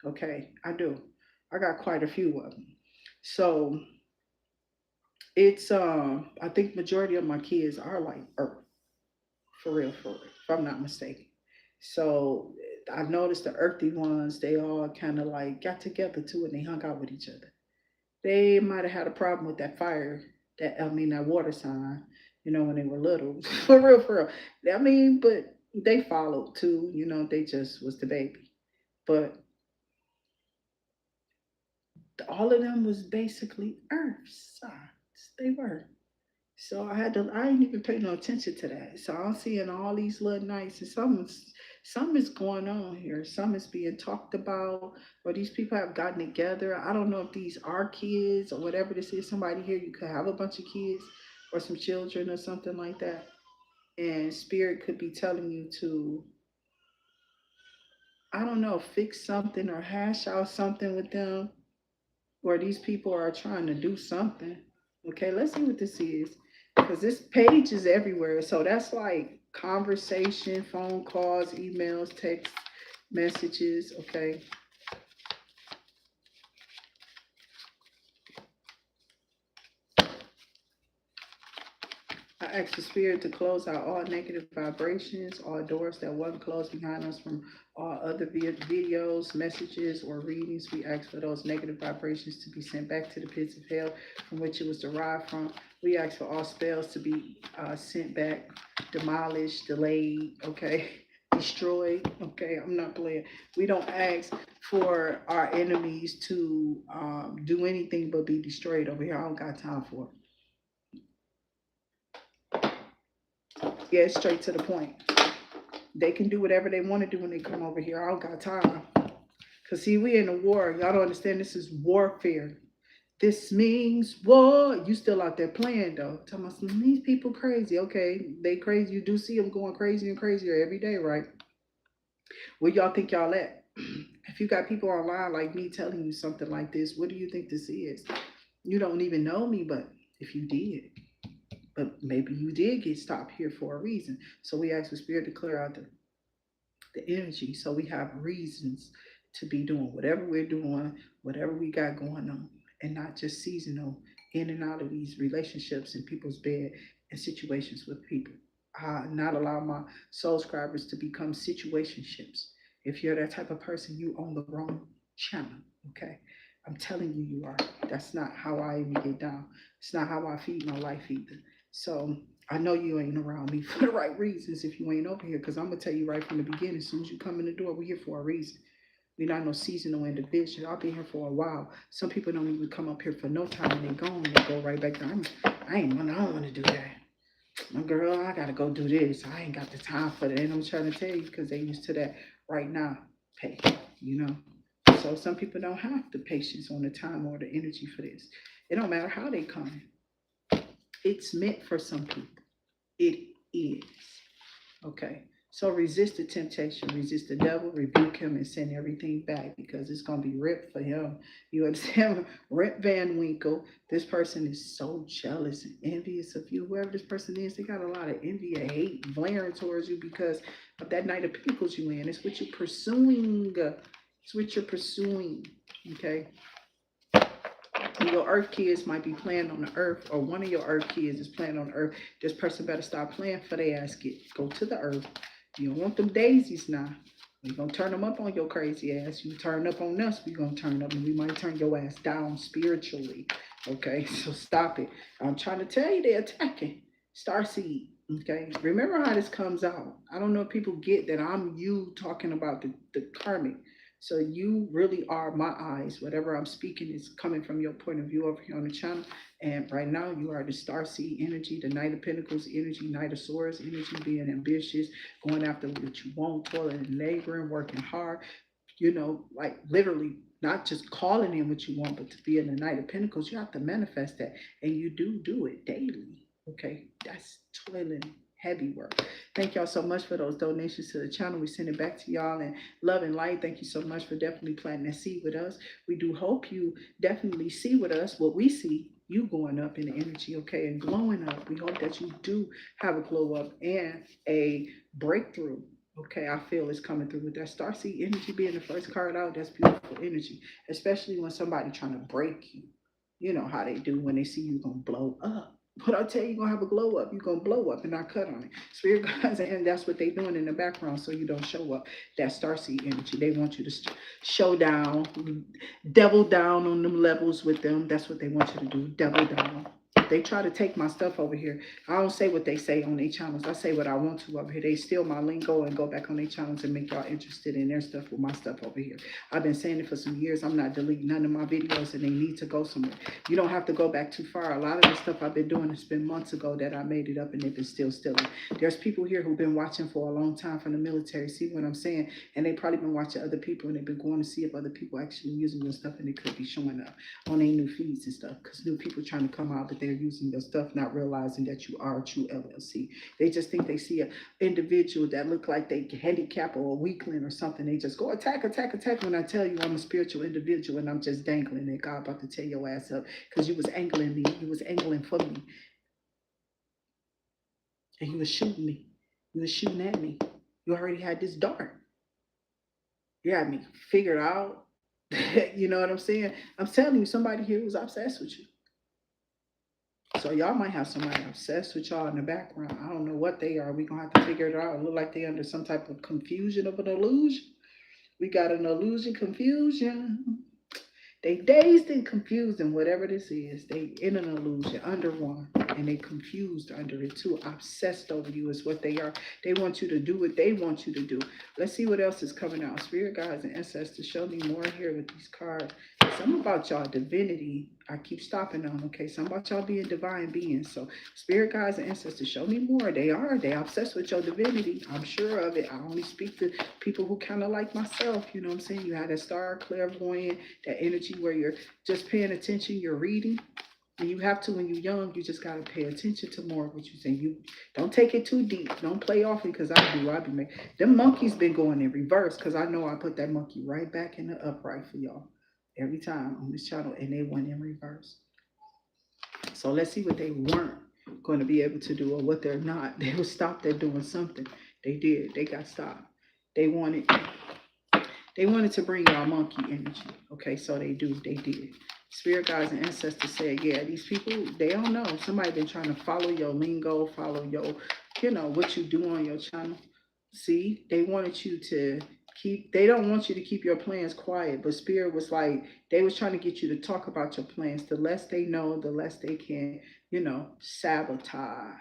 Okay, I do. I got quite a few of them. So it's I think majority of my kids are like earth, for real, if I'm not mistaken. So I've noticed the earthy ones, they all kind of like got together too, and they hung out with each other. They might have had a problem with that fire, that water sign, when they were little. For real, for real. But they followed too, they just was the baby. But all of them was basically earth signs. They were. So I ain't even pay no attention to that. So I'm seeing all these little nights, and something is going on here. Some is being talked about, or these people have gotten together. I don't know if these are kids or whatever this is. Somebody here, you could have a bunch of kids or some children or something like that. And spirit could be telling you to, I don't know, fix something or hash out something with them, or these people are trying to do something. Okay, let's see what this is. Because this page is everywhere. So that's like conversation, phone calls, emails, text messages. Okay. I ask the spirit to close out all negative vibrations, all doors that wasn't closed behind us from all other videos, messages, or readings. We ask for those negative vibrations to be sent back to the pits of hell from which it was derived from. We ask for all spells to be sent back, demolished, delayed, okay, destroyed. Okay, I'm not playing. We don't ask for our enemies to do anything but be destroyed over here. I don't got time for it. Get straight to the point. They can do whatever they want to do when they come over here. I don't got time. Cause see, we in a war. Y'all don't understand. This is warfare. This means war. You still out there playing though. Tell me, these people crazy. Okay, they crazy. You do see them going crazy and crazier every day, right? Where y'all think y'all at? If you got people online like me telling you something like this, what do you think this is? You don't even know me, but if you did, but maybe you did get stopped here for a reason. So we ask the spirit to clear out the energy, so we have reasons to be doing whatever we're doing, whatever we got going on, and not just seasonal in and out of these relationships in people's bed and situations with people. Not allow my soul scribers to become situationships If you're that type of person, you on the wrong channel. Okay. I'm telling you, you are. That's not how I even get down. It's not how I feed my life either. So I know you ain't around me for the right reasons if you ain't over here, because I'm gonna tell you right from the beginning. As soon as you come in the door, we're here for a reason. We're not no seasonal individual. I've been here for a while. Some people don't even come up here for no time and they gone. They go right back down. I don't want to do that. My girl, I gotta go do this. I ain't got the time for that. And I'm trying to tell you because they used to that right now. Pay, you know. So some people don't have the patience or the time or the energy for this. It don't matter how they come. It's meant for some people. It is. Okay. So resist the temptation, resist the devil, rebuke him, and send everything back because it's gonna be ripped for him. You understand? Rip Van Winkle. This person is so jealous and envious of you. Whoever this person is, they got a lot of envy and hate blaring towards you because of that Knight of Pentacles you in. It's what you're pursuing. It's what you're pursuing. Okay. Your earth kids might be playing on the earth, or one of your earth kids is playing on the earth. This person better stop playing for their ass. Go to the earth. You don't want them daisies now. We're going to turn them up on your crazy ass. You turn up on us, we're going to turn up, and we might turn your ass down spiritually. Okay, so stop it. I'm trying to tell you they're attacking. Starseed. Okay, remember how this comes out. I don't know if people get that I'm you talking about the karmic. So you really are my eyes. Whatever I'm speaking is coming from your point of view over here on the channel. And right now you are the star seed energy, the Knight of Pentacles energy, Knight of Swords energy, being ambitious, going after what you want, toiling and laboring, working hard, like literally not just calling in what you want, but to be in the Knight of Pentacles, you have to manifest that. And you do it daily. Okay, that's toiling heavy work. Thank y'all so much for those donations to the channel. We send it back to y'all in love and light. Thank you so much for definitely planting that seed with us. We do hope you definitely see with us what we see, you going up in the energy, okay, and glowing up. We hope that you do have a glow up and a breakthrough. Okay, I feel it's coming through with that starseed energy being the first card out. That's beautiful energy, especially when somebody trying to break you. You know how they do when they see you gonna blow up. But I tell you, you're gonna have a glow up. You're gonna blow up and not cut on it. Spirit guides, and that's what they're doing in the background, so you don't show up. That starseed energy. They want you to show down, devil down on them levels with them. That's what they want you to do. Devil down. They try to take my stuff over here. I don't say what they say on their channels. I say what I want to over here. They steal my lingo and go back on their channels and make y'all interested in their stuff with my stuff over here. I've been saying it for some years. I'm not deleting none of my videos, and they need to go somewhere. You don't have to go back too far. A lot of the stuff I've been doing has been months ago that I made it up, and they've been still stealing. There's people here who've been watching for a long time from the military. See what I'm saying? And they've probably been watching other people, and they've been going to see if other people actually using your stuff, and it could be showing up on their new feeds and stuff, because new people trying to come out, but they're using your stuff, not realizing that you are a true LLC. They just think they see an individual that look like they handicap or a weakling or something. They just go attack, attack, attack. When I tell you I'm a spiritual individual and I'm just dangling, and God about to tear your ass up because you was angling me. You was angling for me. And you was shooting me. You was shooting at me. You already had this dart. You had me figured out. You know what I'm saying? I'm telling you, somebody here was obsessed with you. So y'all might have somebody obsessed with y'all in the background. I don't know what they are. We're going to have to figure it out. It look like they under some type of confusion of an illusion. We got an illusion confusion. They dazed and confused, and whatever this is, they in an illusion under one, and they confused under it too. Obsessed over you is what they are. They want you to do what they want you to do. Let's see what else is coming out. Spirit guides and ancestors, show me more here with these cards. Something about y'all divinity. I keep stopping on. Okay, something about y'all being divine beings. So spirit guides and ancestors, show me more. They obsessed with your divinity. I'm sure of it. I only speak to people who kind of like myself. You know what I'm saying? You had that star clairvoyant, that energy where you're just paying attention, you're reading. And you have to, when you're young, you just got to pay attention to more of what you're saying. You don't take it too deep. Don't play off it, because I do. I be making them monkeys been going in reverse, because I know I put that monkey right back in the upright for y'all every time on this channel, and they went in reverse. So let's see what they weren't going to be able to do, or what they're not. They were stopped at doing something. They did. They got stopped. They wanted to bring y'all monkey energy. Okay, so they did. Spirit guides and ancestors said, yeah, these people, they don't know. Somebody been trying to follow your lingo, follow your, what you do on your channel. See, they wanted you to They don't want you to keep your plans quiet, but Spirit was like, they was trying to get you to talk about your plans. The less they know, the less they can, sabotage.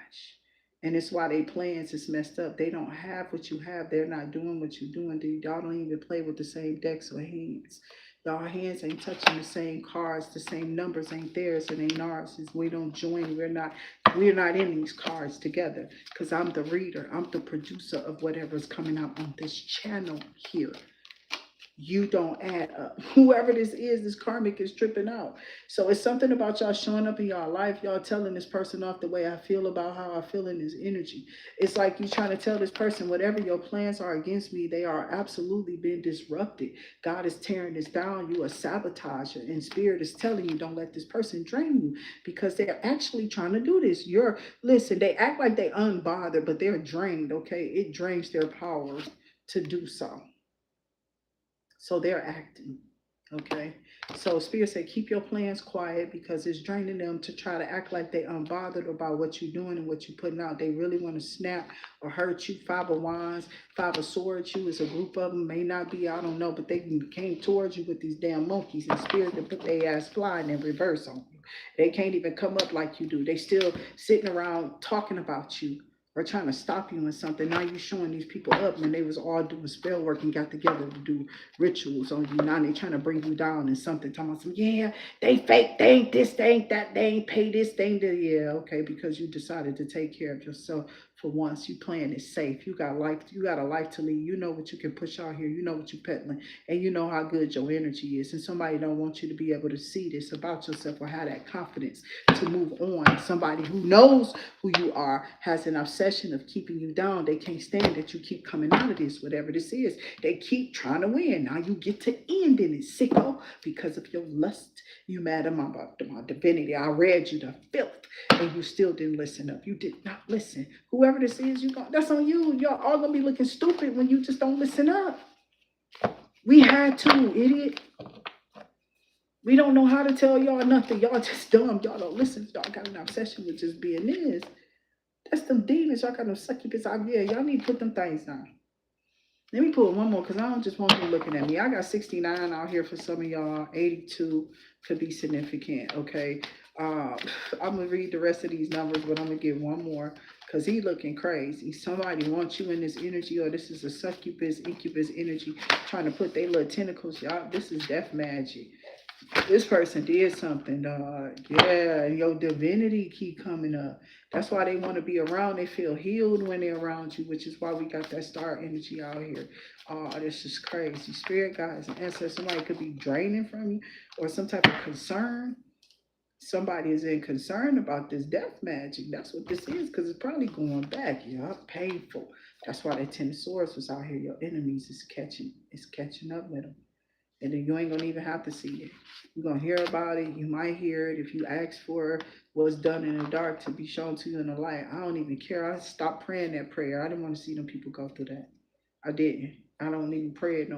And it's why their plans is messed up. They don't have what you have. They're not doing what you're doing. Y'all don't even play with the same decks or hands. Y'all hands ain't touching the same cards. The same numbers ain't theirs and ain't ours. We don't join. We're not in these cards together. Because I'm the reader. I'm the producer of whatever's coming out on this channel here. You don't add up. Whoever this karmic is tripping out. So it's something about y'all showing up in y'all life, y'all telling this person off the way I feel about how I feel in this energy. It's like you trying to tell this person whatever your plans are against me, they are absolutely being disrupted. God is tearing this down. You a sabotager, and Spirit is telling you don't let this person drain you because they're actually trying to do this. Listen, they act like they unbothered, but they're drained, okay? It drains their power to do so. So they're acting. Okay. So Spirit said, keep your plans quiet because it's draining them to try to act like they unbothered about what you're doing and what you're putting out. They really want to snap or hurt you. Five of Wands, Five of Swords, you as a group of them may not be, I don't know, but they came towards you with these damn monkeys and Spirit to put their ass flying in reverse on you. They can't even come up like you do. They still sitting around talking about you or trying to stop you in something. Now you're showing these people up when they was all doing spell work and got together to do rituals on you. Now they trying to bring you down in something. Talking about some, yeah, they fake, they ain't this, they ain't that, they ain't pay this, they ain't that. Yeah, okay, because you decided to take care of yourself for once. You playing it safe. You got life, you got a life to lead. You know what you can push out here. You know what you peddling, and you know how good your energy is. And somebody don't want you to be able to see this about yourself or have that confidence to move on. Somebody who knows who you are has an obsession of keeping you down. They can't stand that you keep coming out of this, whatever this is. They keep trying to win. Now you get to end in it, sicko, because of your lust. You mad at my divinity. I read you the filth, and you still didn't listen up. You did not listen. Whoever this is, that's on you. Y'all all gonna be looking stupid when you just don't listen up. We had to, idiot. We don't know how to tell y'all nothing. Y'all just dumb. Y'all don't listen. Y'all got an obsession with just being this. That's them demons. Y'all got them succubus out. Yeah, y'all need to put them things down. Let me pull one more because I don't just want you looking at me. I got 69 out here for some of y'all. 82 could be significant. Okay. I'm going to read the rest of these numbers, but I'm going to get one more because he looking crazy. Somebody wants you in this energy, or this is a succubus, incubus energy trying to put their little tentacles. Y'all, this is death magic. This person did something, dog. Yeah, your divinity keep coming up. That's why they want to be around. They feel healed when they're around you, which is why we got that star energy out here. Oh, this is crazy. Spirit guides and ancestors. Somebody could be draining from you or some type of concern. Somebody is in concern about this death magic. That's what this is, because it's probably going back. Yeah, painful. That's why that Ten of Swords was out here. Your enemies is catching up with them. And then you ain't gonna even have to see it. You're gonna hear about it. You might hear it if you ask for what's done in the dark to be shown to you in the light. I don't even care. I stopped praying that prayer. I didn't want to see them people go through that. I didn't. I don't even pray it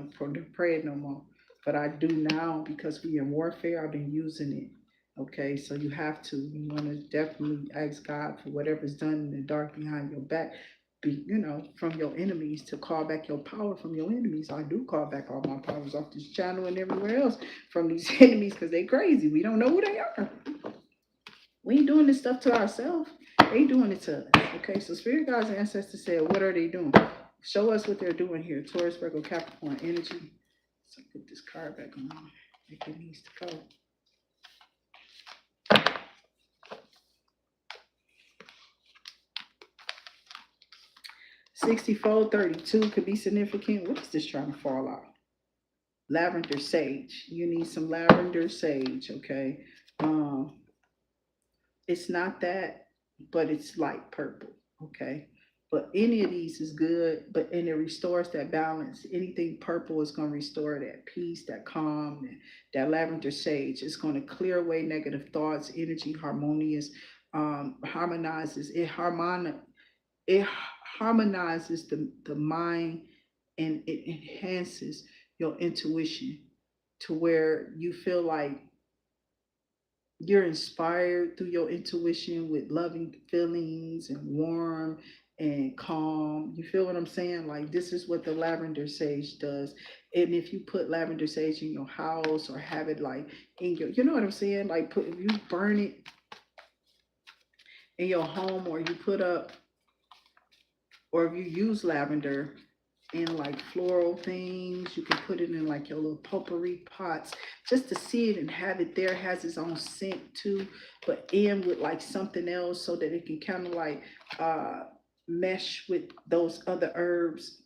no more. But I do now because we in warfare. I've been using it. Okay, so you have to. You want to definitely ask God for whatever's done in the dark behind your back from your enemies, to call back your power from your enemies. I do call back all my powers off this channel and everywhere else from these enemies because they crazy. We don't know who they are. We ain't doing this stuff to ourselves. They doing it to us. Okay, so Spirit Guides and Ancestors said, what are they doing? Show us what they're doing here. Taurus, Virgo, Capricorn energy. So put this card back on. Like it needs to go. 6432 could be significant. What is this trying to fall out? Lavender sage. You need some lavender sage, okay? It's not that, but it's light purple, okay? But any of these is good, and it restores that balance. Anything purple is going to restore that peace, that calm, that lavender sage. It's going to clear away negative thoughts, energy, harmonious, harmonizes. It harmonizes the mind, and it enhances your intuition to where you feel like you're inspired through your intuition with loving feelings and warm and calm. You feel what I'm saying? Like this is what the lavender sage does. And if you put lavender sage in your house or have it like in your, you know what I'm saying? Like put if you burn it in your home or you put up or if you use lavender in like floral things, you can put it in like your little potpourri pots just to see it and have it there. It has its own scent too, but in with like something else so that it can kind of like uh mesh with those other herbs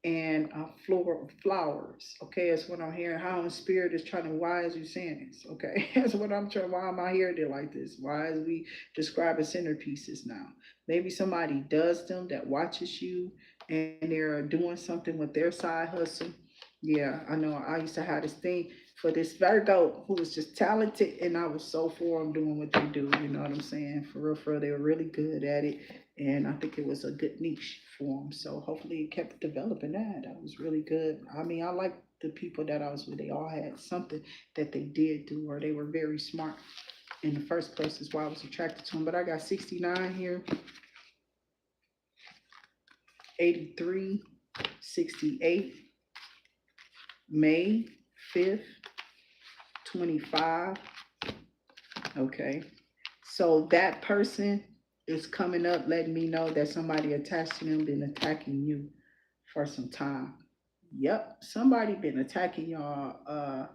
and floral flowers. Okay, that's what I'm hearing. How in spirit is trying to. Why is you saying this? Okay, that's what I'm trying. Why am I hearing it like this? Why is we describing centerpieces now? Maybe somebody does them that watches you, and they're doing something with their side hustle. Yeah, I know. I used to have this thing for this Virgo who was just talented, and I was so for them doing what they do. You know what I'm saying? For real, they were really good at it, and I think it was a good niche for them. So hopefully it kept developing that. That was really good. I mean, I like the people that I was with. They all had something that they did do, or they were very smart in the first place. Is why I was attracted to them. But I got 69 here, 83, 68, May 5th, 25. Okay. So that person is coming up letting me know that somebody attached to them been attacking you for some time. Yep, somebody been attacking y'all.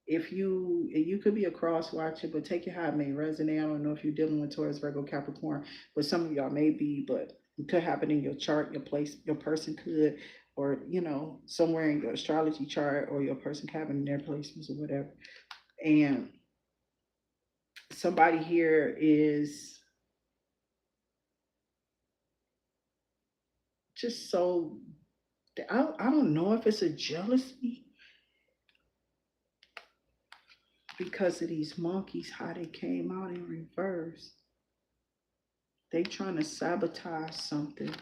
If you could be a cross watcher, but take it how it may resonate. I don't know if you're dealing with Taurus, Virgo, Capricorn, but some of y'all may be, but it could happen in your chart, your place, your person could, or somewhere in your astrology chart, or your person could have it in their placements or whatever. And somebody here is just so I don't know if it's a jealousy because of these monkeys, how they came out in reverse. They trying to sabotage something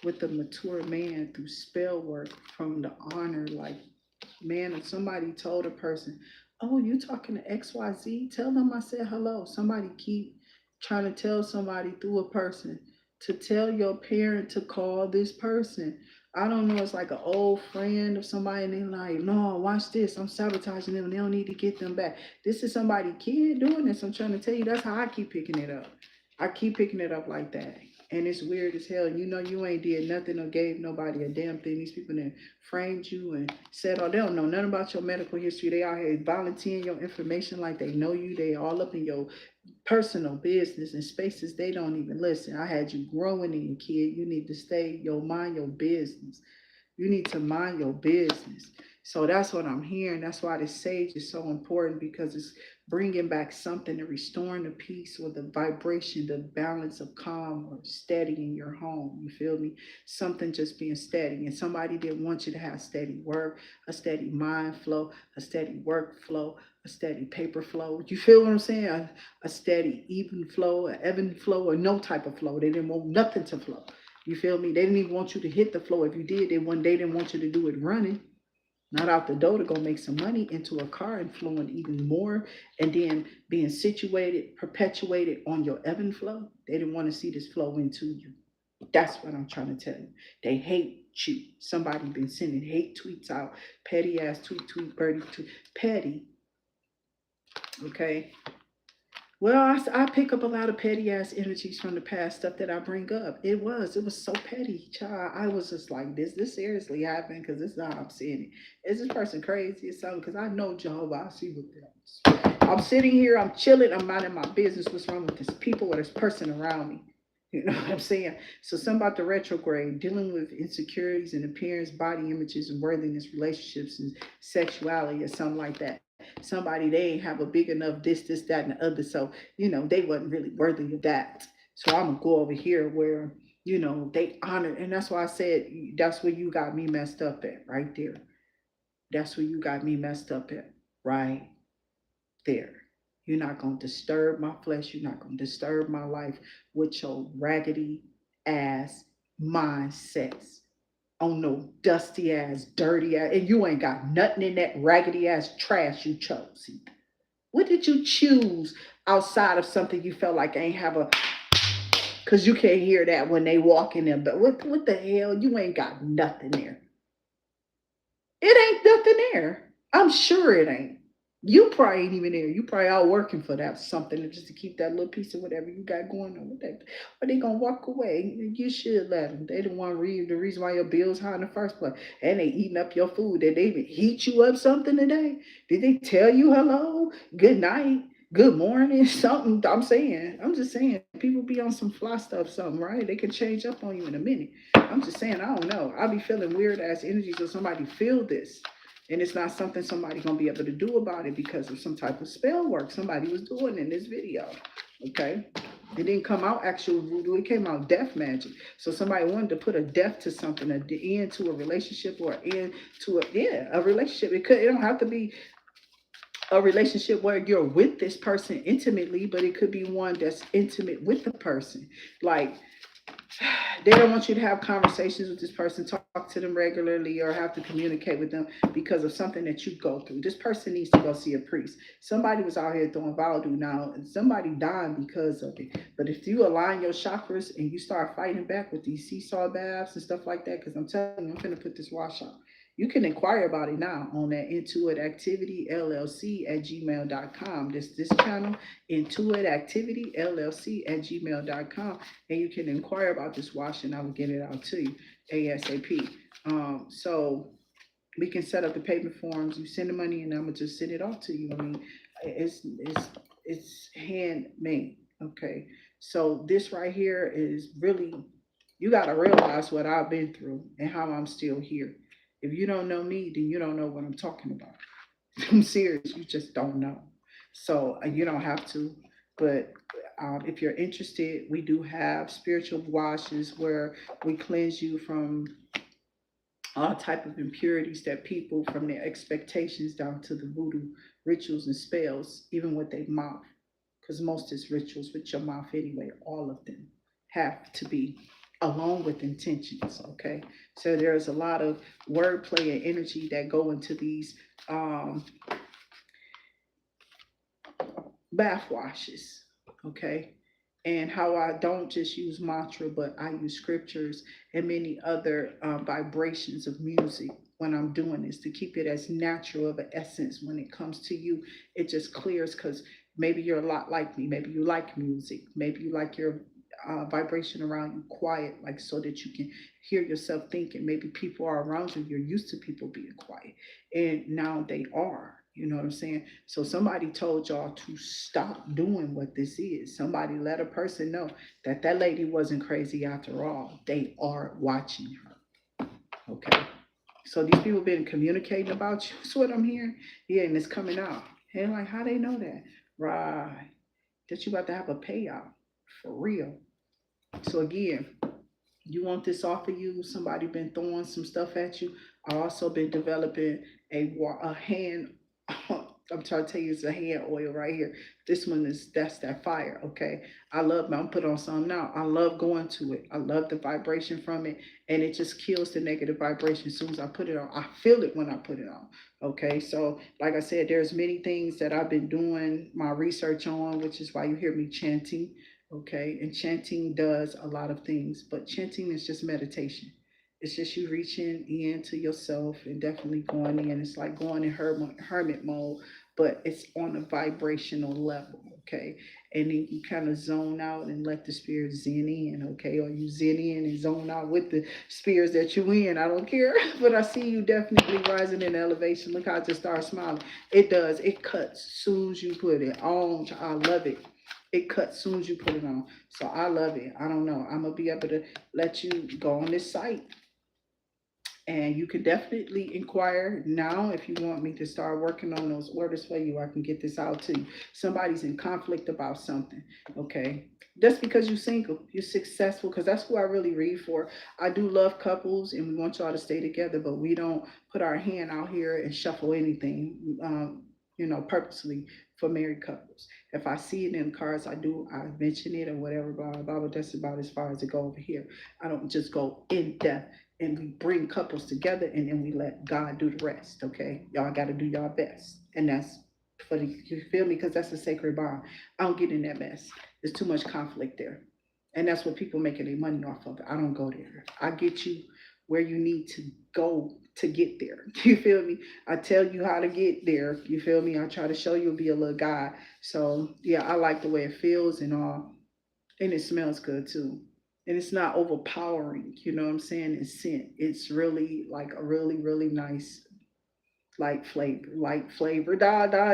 with a mature man through spell work from the honor. Like, man, if somebody told a person, oh, you talking to XYZ, tell them I said hello. Somebody keep trying to tell somebody through a person to tell your parent to call this person. I don't know, it's like an old friend of somebody, and they're like, no, watch this. I'm sabotaging them. They don't need to get them back. This is somebody kid doing this. I'm trying to tell you, that's how I keep picking it up. I keep picking it up like that. And it's weird as hell. You know you ain't did nothing or gave nobody a damn thing. These people that framed you and said, oh, they don't know nothing about your medical history. They out here volunteering your information like they know you. They all up in your personal business and spaces they don't even listen. I had you growing in, kid. You need to stay mind your business. You need to mind your business. So that's what I'm hearing. That's why the sage is so important because it's bringing back something and restoring the peace or the vibration, the balance of calm or steady in your home. You feel me? Something just being steady. And somebody didn't want you to have steady work, a steady mind flow, a steady workflow, a steady paper flow. You feel what I'm saying? A steady even flow, an even flow, or no type of flow. They didn't want nothing to flow. You feel me? They didn't even want you to hit the floor. If you did, they didn't want you to do it running, not out the door to go make some money into a car and flowing even more, and then being situated, perpetuated on your ebb and flow. They didn't want to see this flow into you. That's what I'm trying to tell you. They hate you. Somebody been sending hate tweets out, petty ass tweet, birdie tweet, petty. Okay, well, I pick up a lot of petty ass energies from the past stuff that I bring up. It was so petty, child. I was just like, this seriously happened because this is how I'm seeing it. Is this person crazy or something? Because I know Jehovah, I see what that is. I'm sitting here, I'm chilling, I'm minding my business. What's wrong with this people or this person around me? You know what I'm saying? So something about the retrograde, dealing with insecurities and appearance, body images and worthiness, relationships and sexuality or something like that. Somebody they ain't have a big enough this, that, and the other. So, they wasn't really worthy of that. So I'm gonna go over here where, they honor, and that's why I said that's where you got me messed up at, right there. That's where you got me messed up at, right there. You're not going to disturb my flesh. You're not going to disturb my life with your raggedy ass mindsets on no dusty ass, dirty ass, and you ain't got nothing in that raggedy ass trash you chose. What did you choose outside of something you felt like ain't have Cause you can't hear that when they walk in there. But what the hell? You ain't got nothing there. It ain't nothing there. I'm sure it ain't. You probably ain't even there. You probably out working for that something just to keep that little piece of whatever you got going on with that. Or they gonna walk away. You should let them. They the one read the reason why your bills high in the first place. And they eating up your food. Did they even heat you up something today? Did they tell you hello, good night, good morning, something? I'm just saying. People be on some fly stuff, something, right? They can change up on you in a minute. I'm just saying, I don't know. I be feeling weird ass energy, so somebody feel this. And it's not something somebody gonna be able to do about it because of some type of spell work somebody was doing in this video. Okay. It didn't come out actual voodoo, it came out death magic. So somebody wanted to put a death to something, an end to a relationship or an end to a relationship. It don't have to be a relationship where you're with this person intimately, but it could be one that's intimate with the person. Like they don't want you to have conversations with this person, talk to them regularly, or have to communicate with them because of something that you go through. This person needs to go see a priest. Somebody was out here throwing voodoo now, and somebody dying because of it. But if you align your chakras and you start fighting back with these seesaw baths and stuff like that, because I'm telling you, I'm gonna put this wash on. You can inquire about it now on that IntuitActivity LLC at gmail.com. This channel, IntuitActivity LLC at gmail.com, and you can inquire about this wash, and I will get it out to you ASAP. So we can set up the payment forms. You send the money, and I'm gonna just send it off to you. I mean, it's handmade. Okay, so this right here is really, you got to realize what I've been through and how I'm still here. If you don't know me, then you don't know what I'm talking about. I'm serious. You just don't know. So you don't have to. But if you're interested, we do have spiritual washes where we cleanse you from all type of impurities that people, from their expectations down to the voodoo rituals and spells, even with their mouth, because most is rituals with your mouth anyway. All of them have to be along with intentions. Okay, so there's a lot of wordplay and energy that go into these um, bath washes. Okay, and how I don't just use mantra, but I use scriptures and many other vibrations of music when I'm doing this to keep it as natural of an essence when it comes to you. It just clears because maybe you're a lot like me. Maybe you like music. Maybe you like your vibration around you quiet, like so that you can hear yourself thinking. Maybe people are around you. You're used to people being quiet, and now they are. You know what I'm saying? So somebody told y'all to stop doing what this is. Somebody let a person know that that lady wasn't crazy after all. They are watching her. Okay. So these people been communicating about you. That's what I'm hearing. Yeah, and it's coming out. And like, how they know that? Right. That you about to have a payout for real. So again, you want this off of you. Somebody been throwing some stuff at you. I also been developing a hand. I'm trying to tell you, it's a hand oil right here. This one is, that's that fire. Okay, I love. I'm put on some now. I love going to it. I love the vibration from it, and it just kills the negative vibration as soon as I put it on. I feel it when I put it on. Okay, so like I said, there's many things that I've been doing my research on, which is why you hear me chanting. Okay, and chanting does a lot of things, but chanting is just meditation. It's just you reaching into yourself and definitely going in. It's like going in hermit mode, but it's on a vibrational level. Okay, and then you kind of zone out and let the spirit zen in. Okay, or you zen in and zone out with the spirits that you in. I don't care, but I see you definitely rising in elevation. Look how I just start smiling. It does. It cuts soon as you put it on. I love it. It cuts soon as you put it on. So I love it. I don't know. I'm gonna be able to let you go on this site, and you can definitely inquire now if you want me to start working on those orders for you. I can get this out to you. Somebody's in conflict about something. Okay. Just because you're single, you're successful, because that's who I really read for. I do love couples and we want y'all to stay together, but we don't put our hand out here and shuffle anything, purposely for married couples. If I see it in cards, I mention it or whatever, blah, blah, blah, but that's about as far as it go over here. I don't just go in depth, and we bring couples together and then we let God do the rest. Okay, y'all got to do y'all best, and that's for the, you feel me? Because that's a sacred bond. I don't get in that mess. There's too much conflict there. And that's what people making their money off of. I don't go there. I get you where you need to go to get there. You feel me? I tell you how to get there. You feel me? I try to show you, be a little guy. So yeah, I like the way it feels and all. And it smells good too. And it's not overpowering, you know what I'm saying? In scent. It's really like a really, really nice light flavor.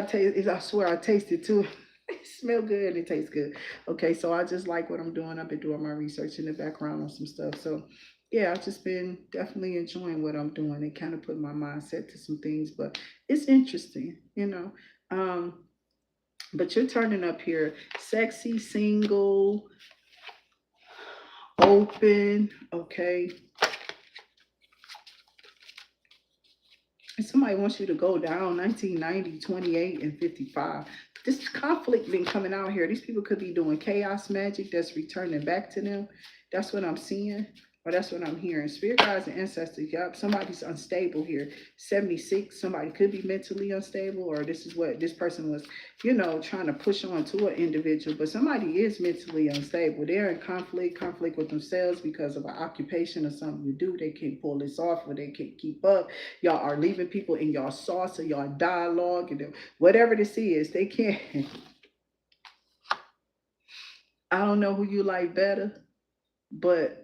Taste. I swear I tasted too. It smell good and it tastes good. Okay, so I just like what I'm doing. I've been doing my research in the background on some stuff. So yeah, I've just been definitely enjoying what I'm doing. It kind of put my mindset to some things, but it's interesting, you know. Um, but you're turning up here, sexy, single, open, okay. And somebody wants you to go down 1990, 28, and 55. This conflict been coming out here. These people could be doing chaos magic that's returning back to them. That's what I'm seeing, or that's what I'm hearing. Spirit guides and ancestors. Yup, somebody's unstable here. 76. Somebody could be mentally unstable, or this is what this person was, trying to push on to an individual. But somebody is mentally unstable. They're in conflict with themselves because of an occupation or something you do. They can't pull this off, or they can't keep up. Y'all are leaving people in y'all sauce or y'all dialogue, and whatever this is, they can't. I don't know who you like better, but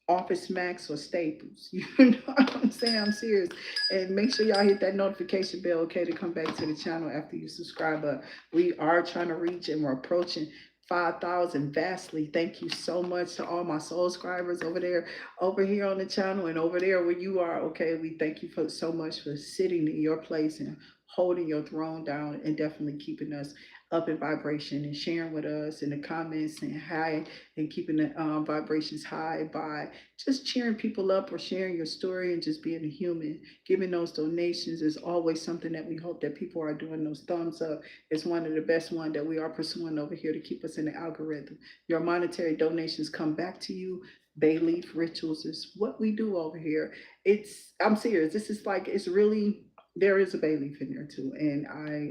Office Max or Staples. You know what I'm saying? I'm serious. And make sure y'all hit that notification bell, okay, to come back to the channel after you subscribe. But we are trying to reach and we're approaching 5,000 vastly. Thank you so much to all my soul subscribers over there, over here on the channel, and over there where you are. Okay, we thank you for so much for sitting in your place and holding your throne down and definitely keeping us up in vibration and sharing with us in the comments and hi and keeping the vibrations high by just cheering people up or sharing your story and just being a human. Giving those donations is always something that we hope that people are doing. Those thumbs up is one of the best one that we are pursuing over here to keep us in the algorithm. Your monetary donations come back to you. Bayleaf rituals is what we do over here. I'm serious. This is like, it's really, there is a bay leaf in there too, and I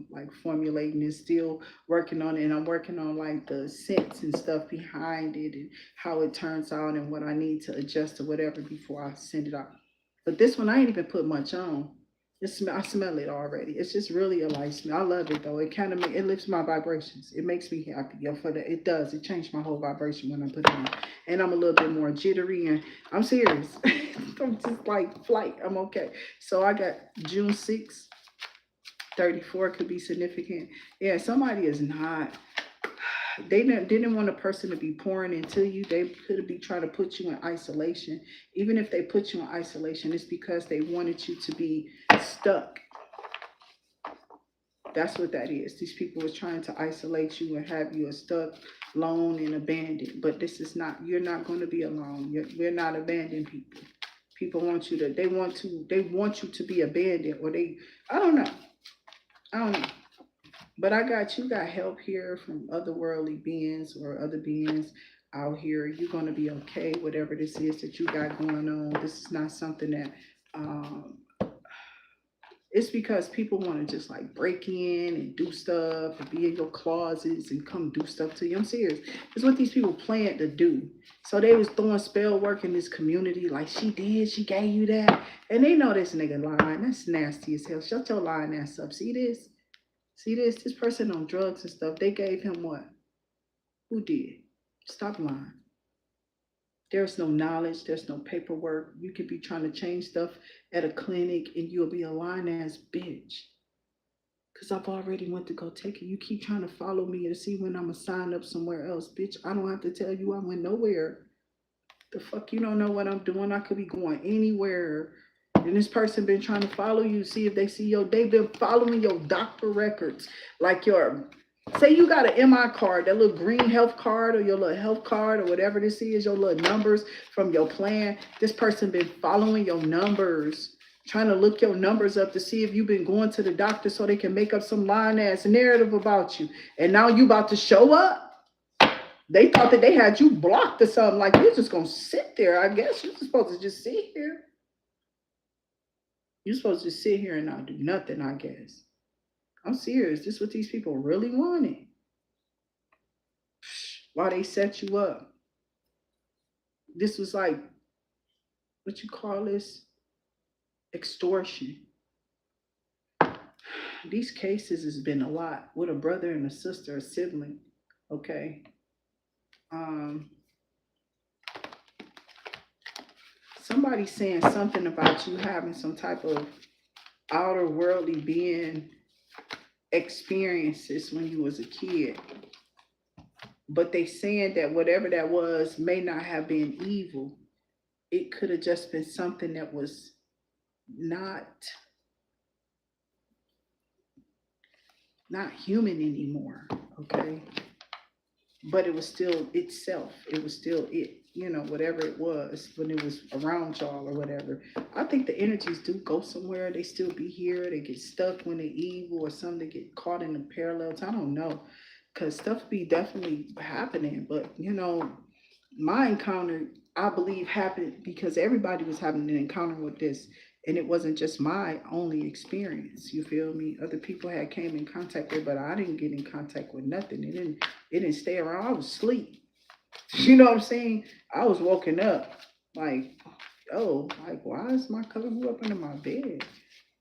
like formulating and still working on it, and I'm working on like the scents and stuff behind it and how it turns out and what I need to adjust or whatever before I send it out. But this one I ain't even put much on. I smell it already. It's just really a light smell. I love it though. It kind of it lifts my vibrations. It makes me happy. Yeah, for that it does. It changed my whole vibration when I put it on, and I'm a little bit more jittery. And I'm serious. I'm just like flight. I'm okay. So I got June 6th, 34 could be significant. Yeah, somebody is not. They didn't want a person to be pouring into you. They could be trying to put you in isolation. Even if they put you in isolation, it's because they wanted you to be stuck. That's what that is. These people are trying to isolate you and have you stuck, alone, and abandoned. But this is not. You're not going to be alone. We're not abandoned people. People want you to. They want you to be abandoned, or they. I don't know. I don't know. But you got help here from otherworldly beings or other beings out here. You're gonna be okay, whatever this is that you got going on. This is not something that um it's because people want to just like break in and do stuff and be in your closets and come do stuff to you. I'm serious. It's what these people plan to do. So they was throwing spell work in this community, like she gave you that. And they know this nigga lying. That's nasty as hell. Shut your lying ass up. See this? This person on drugs and stuff, they gave him what? Who did? Stop lying. There's no knowledge, there's no paperwork. You could be trying to change stuff at a clinic and you'll be a lying ass bitch. Cause I've already went to go take it. You keep trying to follow me to see when I'm gonna sign up somewhere else. Bitch, I don't have to tell you I went nowhere. The fuck you don't know what I'm doing. I could be going anywhere. And this person been trying to follow you, see if they see they've been following your doctor records. Like say you got an MI card, that little green health card or your little health card or whatever this is, your little numbers from your plan. This person been following your numbers, trying to look your numbers up to see if you've been going to the doctor so they can make up some lying ass narrative about you. And now you about to show up. They thought that they had you blocked or something. Like you're just gonna sit there. I guess you're supposed to just sit here. You're supposed to sit here and not do nothing, I guess. I'm serious. This is what these people really wanted. while they set you up. This was like, what you call this? Extortion. These cases has been a lot with a brother and a sister, a sibling. Okay. Um, Somebody saying something about you having some type of outer worldly being experiences when you was a kid, but they saying that whatever that was may not have been evil. It could have just been something that was not not human anymore. Okay. But it was still itself. It was still it, whatever it was when it was around y'all or whatever. I think the energies do go somewhere. They still be here. They get stuck when they're evil, or some they get caught in the parallels. I don't know. Because stuff be definitely happening. But, my encounter, I believe, happened because everybody was having an encounter with this. And it wasn't just my only experience. You feel me? Other people had came in contact with, but I didn't get in contact with nothing. It didn't stay around. I was asleep. You know what I'm saying? I was woken up like, oh, like, why is my cousin who up under my bed?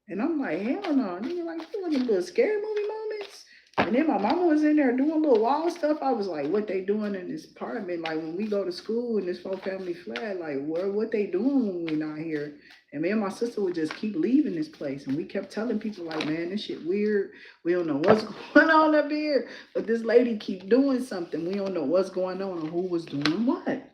And I'm like, hell no, nigga, like, you want a little scary movie moments? And then my mama was in there doing little wild stuff. I was like, what they doing in this apartment? Like, when we go to school in this whole family flat, like, what they doing when we not here? And me and my sister would just keep leaving this place. And we kept telling people, like, man, this shit weird. We don't know what's going on up here. But this lady keep doing something. We don't know what's going on or who was doing what.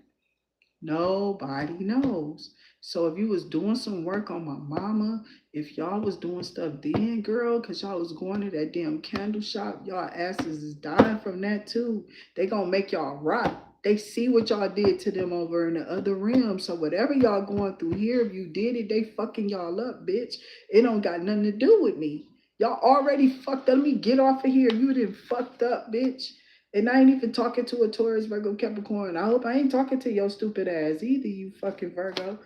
Nobody knows. So if you was doing some work on my mama, if y'all was doing stuff then, girl, because y'all was going to that damn candle shop, y'all asses is dying from that too. They gonna make y'all rot. They see what y'all did to them over in the other realm. So whatever y'all going through here, if you did it, they fucking y'all up, bitch. It don't got nothing to do with me. Y'all already fucked up. Let me get off of here. You done fucked up, bitch. And I ain't even talking to a Taurus, Virgo, Capricorn. I hope I ain't talking to your stupid ass either, you fucking Virgo.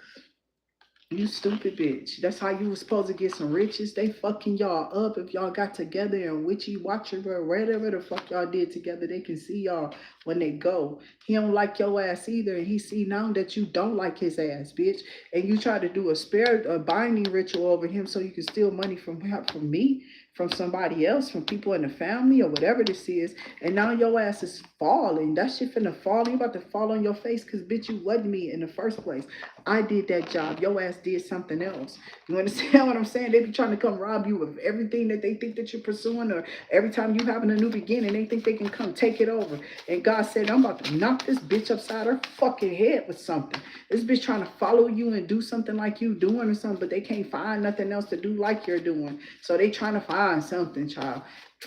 You stupid bitch. That's how you was supposed to get some riches. They fucking y'all up if y'all got together and witchy watcher or whatever the fuck y'all did together. They can see y'all when they go. He don't like your ass either, and he see now that you don't like his ass, bitch. And you try to do a binding ritual over him so you can steal money from me, from somebody else, from people in the family or whatever this is. And now your ass is falling. That shit finna fall. You about to fall on your face because bitch, you wasn't me in the first place. I did that job. Your ass did something else. You understand what I'm saying? They be trying to come rob you of everything that they think that you're pursuing, or every time you having a new beginning, they think they can come take it over. And God said, I'm about to knock this bitch upside her fucking head with something. This bitch trying to follow you and do something like you doing or something, but they can't find nothing else to do like you're doing. So they trying to find something, child.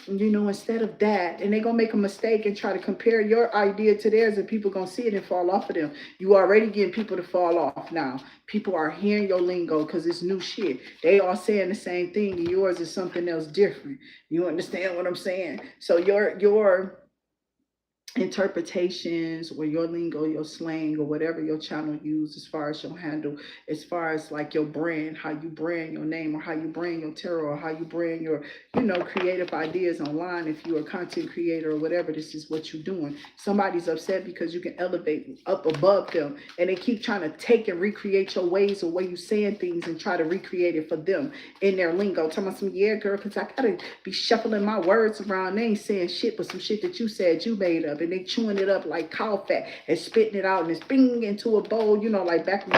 Instead of that, and they gonna make a mistake and try to compare your idea to theirs, and people gonna see it and fall off of them. You already getting people to fall off now. People are hearing your lingo because it's new shit. They all saying the same thing, and yours is something else different. You understand what I'm saying? So your interpretations or your lingo, your slang, or whatever your channel use as far as your handle, as far as like your brand, how you brand your name, or how you brand your tarot, or how you brand your, creative ideas online. If you're a content creator or whatever, this is what you're doing. Somebody's upset because you can elevate up above them, and they keep trying to take and recreate your ways or way you saying things and try to recreate it for them in their lingo. Tell me some, yeah, girl, because I gotta be shuffling my words around. They ain't saying shit but some shit that you said you made up, and they chewing it up like cow fat and spitting it out and it's bing into a bowl, like back in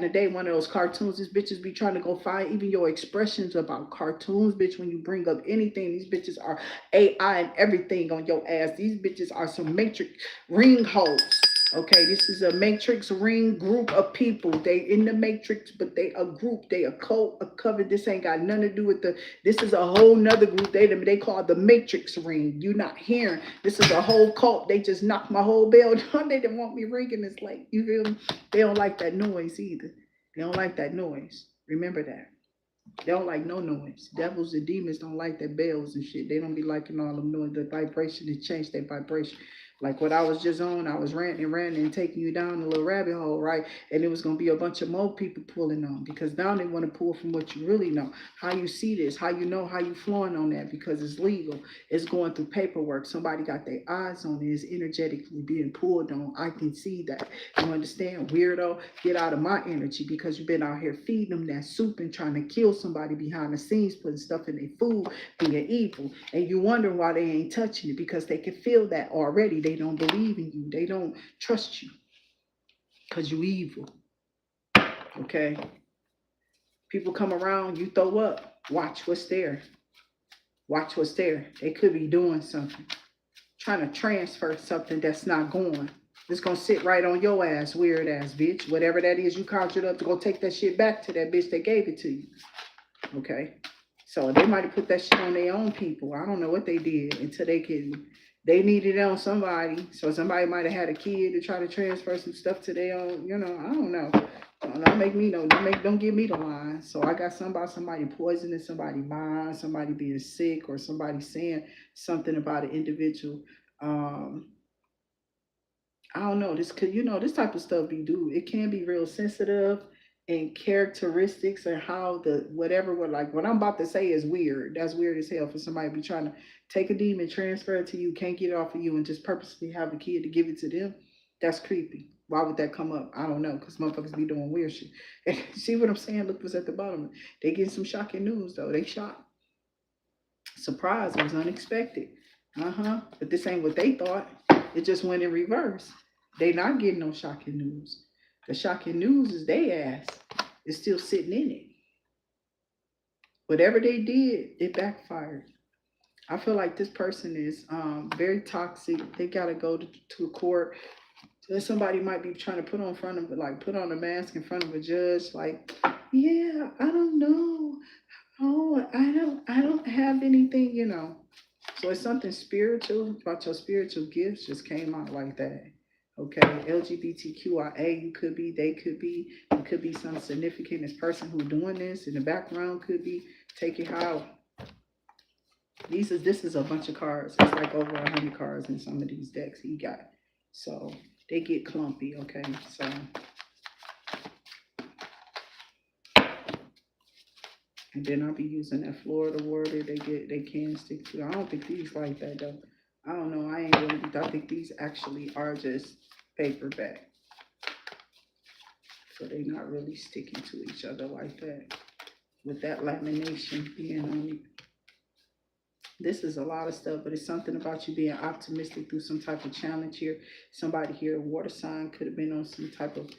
the day, one of those cartoons. These bitches be trying to go find even your expressions about cartoons, bitch. When you bring up anything, these bitches are AI and everything on your ass. These bitches are some matrix ring holes. Okay, this is a matrix ring group of people. They in the matrix, but they a group. They a cult, a cover. This ain't got nothing to do with this is a whole nother group. They call it the matrix ring. You not hearing. This is a whole cult. They just knocked my whole bell down. They didn't want me ringing this late. You feel me? They don't like that noise either. They don't like that noise. Remember that. They don't like no noise. Devils and demons don't like their bells and shit. They don't be liking all them noise. The vibration, it change their vibration. Like what I was just on, I was ranting and taking you down a little rabbit hole, right? And it was gonna be a bunch of more people pulling on because now they want to pull from what you really know, how you see this, how you know, how you flowing on that because it's legal, it's going through paperwork. Somebody got their eyes on it, it's energetically being pulled on. I can see that. You understand, weirdo? Get out of my energy because you've been out here feeding them that soup and trying to kill somebody behind the scenes, putting stuff in their food, being evil, and you wondering why they ain't touching it because they can feel that already. They don't believe in you. They don't trust you because you evil. Okay? People come around, you throw up. Watch what's there. Watch what's there. They could be doing something, trying to transfer something that's not going. It's gonna sit right on your ass, weird ass bitch. Whatever that is you conjured up to go take that shit back to that bitch that gave it to you. Okay? So they might have put that shit on their own people. I don't know what they did until they needed it on somebody. So somebody might have had a kid to try to transfer some stuff to their own, I don't know. Don't make me know. Don't give me the line. So I got somebody poisoning somebody's mind, somebody being sick, or somebody saying something about an individual. I don't know. This could, this type of stuff be do. It can be real sensitive and characteristics and how the whatever what I'm about to say is weird. That's weird as hell for somebody to be trying to take a demon, transfer it to you, can't get it off of you, and just purposely have a kid to give it to them. That's creepy. Why would that come up? I don't know, because motherfuckers be doing weird shit. See what I'm saying? Look what's at the bottom. They getting some shocking news though. They shocked. Surprise, it was unexpected. But this ain't what they thought. It just went in reverse. They not getting no shocking news. The shocking news is they ass is still sitting in it. Whatever they did, it backfired. I feel like this person is very toxic. They gotta go to a court. Somebody might be trying to put on a mask in front of a judge. Like, yeah, I don't know. Oh, I don't have anything. So it's something spiritual about your spiritual gifts just came out like that. Okay, LGBTQIA, you could be, they could be, it could be some significant. This person who doing this in the background could be taking how. This is a bunch of cards. It's like over 100 cards in some of these decks he got. So they get clumpy. Okay, so. And then I'll be using that Florida water they can stick to. I don't think these like that though. I don't know. I think these actually are just paperback. So they're not really sticking to each other like that. With that lamination being on it. This is a lot of stuff, but it's something about you being optimistic through some type of challenge here. Somebody here, a water sign, could have been on some type of,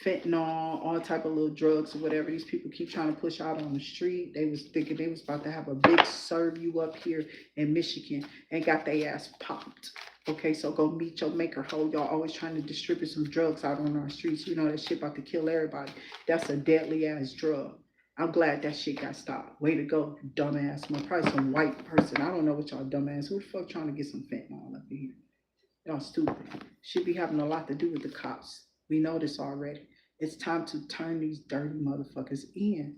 fentanyl, all type of little drugs or whatever these people keep trying to push out on the street. They was thinking they was about to have a big serve you up here in Michigan and got their ass popped. Okay, so go meet your maker hoe. Y'all always trying to distribute some drugs out on our streets. You know that shit about to kill everybody. That's a deadly ass drug. I'm glad that shit got stopped. Way to go, you dumbass. Probably some white person. I don't know what y'all dumbass. Who the fuck trying to get some fentanyl up here? Y'all stupid. Should be having a lot to do with the cops. We know this already. It's time to turn these dirty motherfuckers in.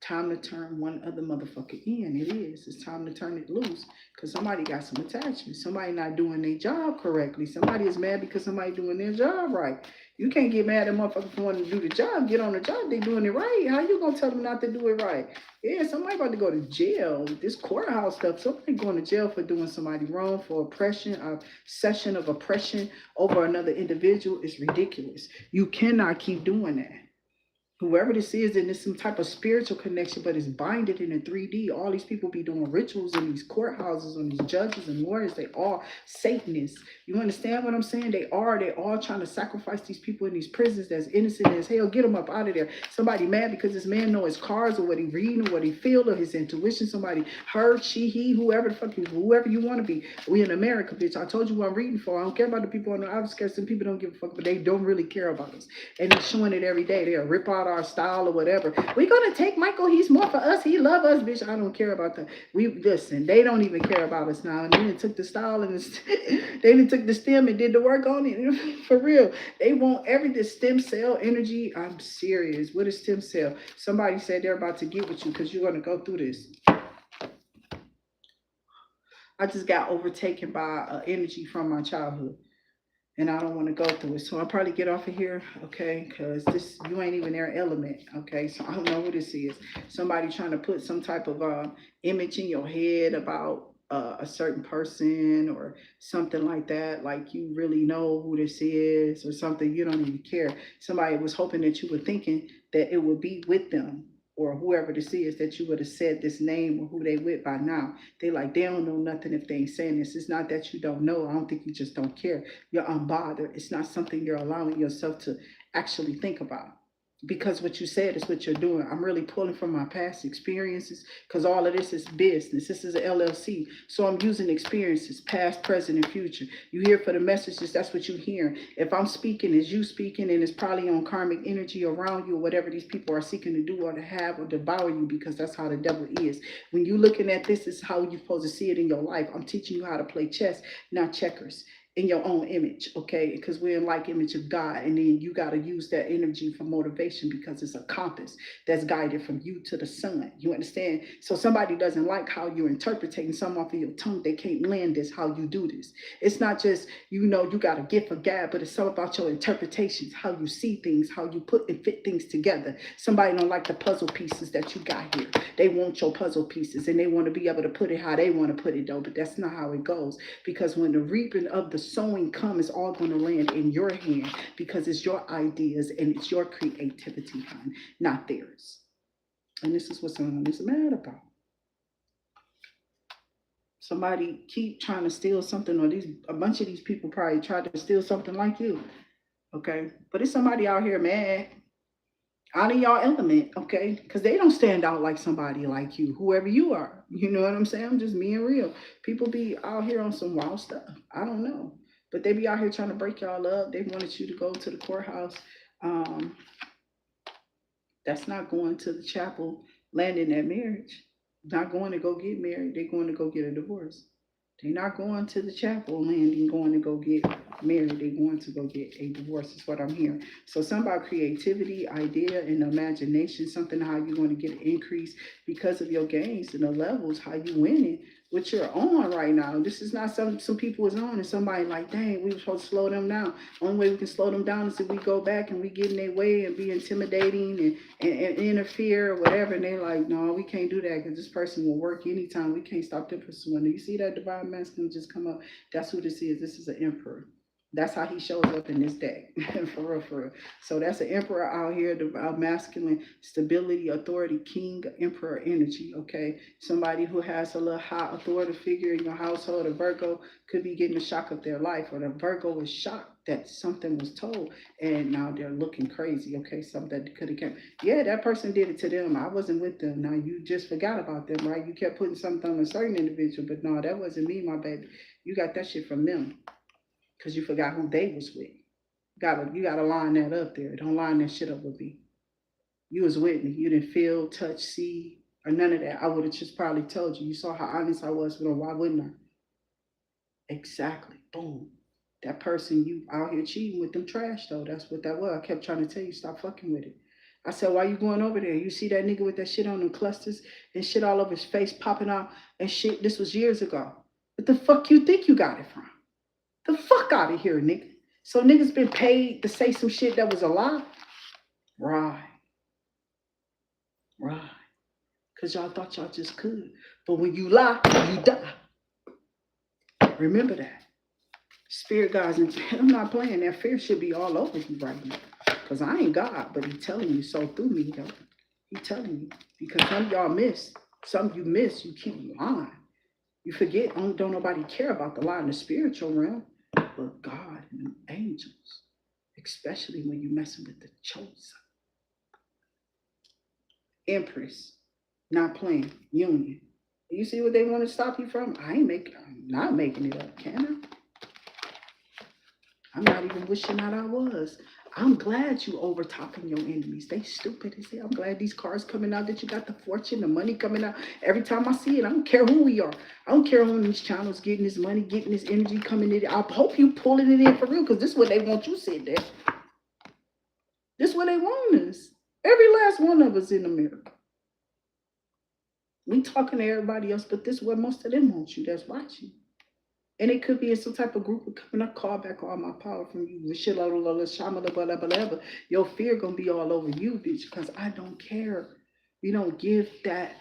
Time to turn one other motherfucker in. It is. It's time to turn it loose. Because somebody got some attachment. Somebody not doing their job correctly. Somebody is mad because somebody doing their job right. You can't get mad at motherfuckers for wanting to do the job. Get on the job. They doing it right. How you gonna tell them not to do it right? Yeah, somebody about to go to jail. This courthouse stuff. Somebody going to jail for doing somebody wrong, for oppression, a session of oppression over another individual is ridiculous. You cannot keep doing that. Whoever this is, and it's some type of spiritual connection, but it's binded in a 3D. All these people be doing rituals in these courthouses and these judges and lawyers. They are Satanists. You understand what I'm saying? They all trying to sacrifice these people in these prisons that's innocent as hell. Get them up out of there. Somebody mad because this man know his cards or what he reading or what he feel or his intuition. Somebody her, she, he, whoever the fuck you, whoever you want to be. We in America, bitch. I told you what I'm reading for. I don't care about the people on the outskirts. Some people don't give a fuck, but they don't really care about us. And they're showing it every day. They'll rip out our style or whatever. We're gonna take Michael. He's more for us. He love us, bitch. I don't care about that. We listen. They don't even care about us now. And then they took the style and they took the stem and did the work on it. For real, they want the stem cell energy. I'm serious. What is stem cell? Somebody said they're about to get with you because you're gonna go through this. I just got overtaken by energy from my childhood, and I don't want to go through it. So I'll probably get off of here, okay? Because this, you ain't even their element, okay? So I don't know who this is. Somebody trying to put some type of image in your head about a certain person or something like that. Like you really know who this is or something. You don't even care. Somebody was hoping that you were thinking that it would be with them or whoever this is, that you would have said this name or who they with by now. They like, they don't know nothing if they ain't saying this. It's not that you don't know. I don't think you just don't care. You're unbothered. It's not something you're allowing yourself to actually think about. Because what you said is what you're doing. I'm really pulling from my past experiences because all of this is business. This is an LLC. So I'm using experiences, past, present, and future. You hear for the messages, that's what you hear. If I'm speaking, is you speaking, and it's probably on karmic energy around you or whatever these people are seeking to do or to have or devour you, because that's how the devil is. When you're looking at this, is how you're supposed to see it in your life. I'm teaching you how to play chess, not checkers, in your own image, okay? Because we're in like image of God, and then you got to use that energy for motivation because it's a compass that's guided from you to the sun. You understand? So somebody doesn't like how you're interpreting something off of your tongue. They can't land this how you do this. It's not just, you know, you got a gift of gab, but it's all about your interpretations, how you see things, how you put and fit things together. Somebody don't like the puzzle pieces that you got here. They want your puzzle pieces, and they want to be able to put it how they want to put it, though, but that's not how it goes. Because when the reaping of the sowing comes, it's all going to land in your hand because it's your ideas and it's your creativity, hon, not theirs. And this is what someone is mad about. Somebody keep trying to steal something, or a bunch of these people probably tried to steal something like you, okay? But it's somebody out here mad, out of your element, okay? Because they don't stand out like somebody like you, whoever you are. You know what I'm saying? I'm just being real. People be out here on some wild stuff. I don't know. But they be out here trying to break y'all up. They wanted you to go to the courthouse. Um, that's not going to the chapel, landing that marriage. Not going to go get married. They're going to go get a divorce. They're not going to the chapel landing, going to go get married. They're going to go get a divorce, is what I'm hearing. So something about creativity, idea, and imagination, something how you're going to get an increase because of your gains and the levels, how you winning, what you're on right now. This is not something some people is on, and somebody like, dang, we were supposed to slow them down. Only way we can slow them down is if we go back and we get in their way and be intimidating and interfere or whatever. And they're like, no, we can't do that because this person will work anytime. We can't stop them pursuing. Do you see that divine masculine just come up? That's who this is. This is an emperor. That's how he shows up in this deck, for real, for real. So that's an emperor out here, the masculine stability, authority, king, emperor energy, okay? Somebody who has a little high authority figure in your household, a Virgo, could be getting a shock of their life, or the Virgo is shocked that something was told, and now they're looking crazy, okay? Something that could have kept, yeah, that person did it to them. I wasn't with them. Now you just forgot about them, right? You kept putting something on a certain individual, but no, that wasn't me, my baby. You got that shit from them because you forgot who they was with. You gotta line that up there. Don't line that shit up with me. You was with me. You didn't feel, touch, see, or none of that. I would have just probably told you. You saw how honest I was with them. Why wouldn't I? Exactly. Boom. That person you out here cheating with them trash though. That's what that was. I kept trying to tell you, stop fucking with it. I said, why you going over there? You see that nigga with that shit on them clusters and shit all over his face popping out and shit. This was years ago. What the fuck you think you got it from? The fuck out of here, nigga. So niggas been paid to say some shit that was a lie? Right. Right. Because y'all thought y'all just could. But when you lie, you die. Remember that. Spirit guys, and I'm not playing. That fear should be all over you right now. Because I ain't God, but he telling you so through me, though. He telling you. Because some of y'all miss. Some of you miss. You keep lying. You forget, don't nobody care about the lie in the spiritual realm. But God and the angels. Especially when you're messing with the chosen. Empress. Not playing. Union. You see what they want to stop you from? I'm not making it up, can I? I'm not even wishing that I was. I'm glad you overtopping your enemies. They stupid as hell. I'm glad these cars coming out, that you got the fortune, the money coming out. Every time I see it, I don't care who we are. I don't care who on these channels getting this money, getting this energy coming in. I hope you pulling it in for real, because this is what they want you sitting there. This is what they want us. Every last one of us in America. We talking to everybody else, but this is what most of them want you that's watching. And it could be in some type of group of coming up, call back all my power from you. Your fear gonna be all over you, bitch, because I don't care. We don't give that.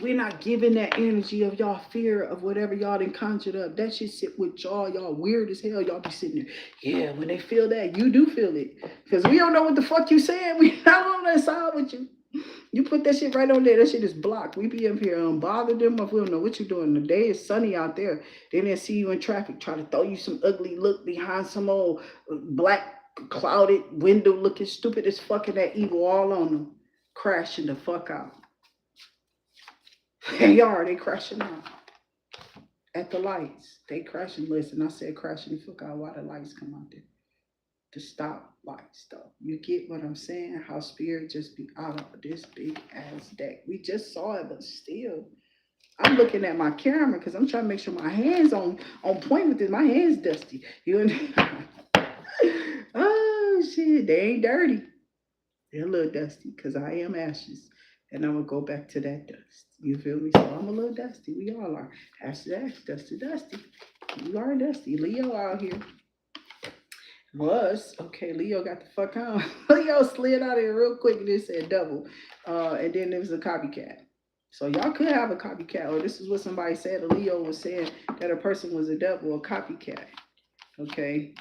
We're not giving that energy of y'all fear of whatever y'all done conjured up. That shit sit with y'all. Y'all weird as hell. Y'all be sitting there. Yeah, when they feel that, you do feel it. Because we don't know what the fuck you saying. We not on that side with you. You put that shit right on there. That shit is blocked. We be up here bother them if we don't know what you're doing. The day is sunny out there. Then they see you in traffic, try to throw you some ugly look behind some old black clouded window looking stupid as fucking that evil all on them. Crashing the fuck out. They are. They crashing out. At the lights. They crashing. Listen, I said crashing the fuck out. Why the lights come out there? To stop light stuff. You get what I'm saying? How spirit just be out of this big ass deck. We just saw it, but still. I'm looking at my camera because I'm trying to make sure my hands on point with it. My hands dusty. You understand? Oh shit, they ain't dirty. They're a little dusty because I am ashes. And I'm gonna go back to that dust. You feel me? So I'm a little dusty. We all are. Ash to ash, dust to dusty. We are dusty. Leo out here. Was okay. Leo got the fuck on. Leo slid out of here real quick and it said double, and then there was a copycat. So y'all could have a copycat, or this is what somebody said. A Leo was saying that a person was a double, a copycat. Okay,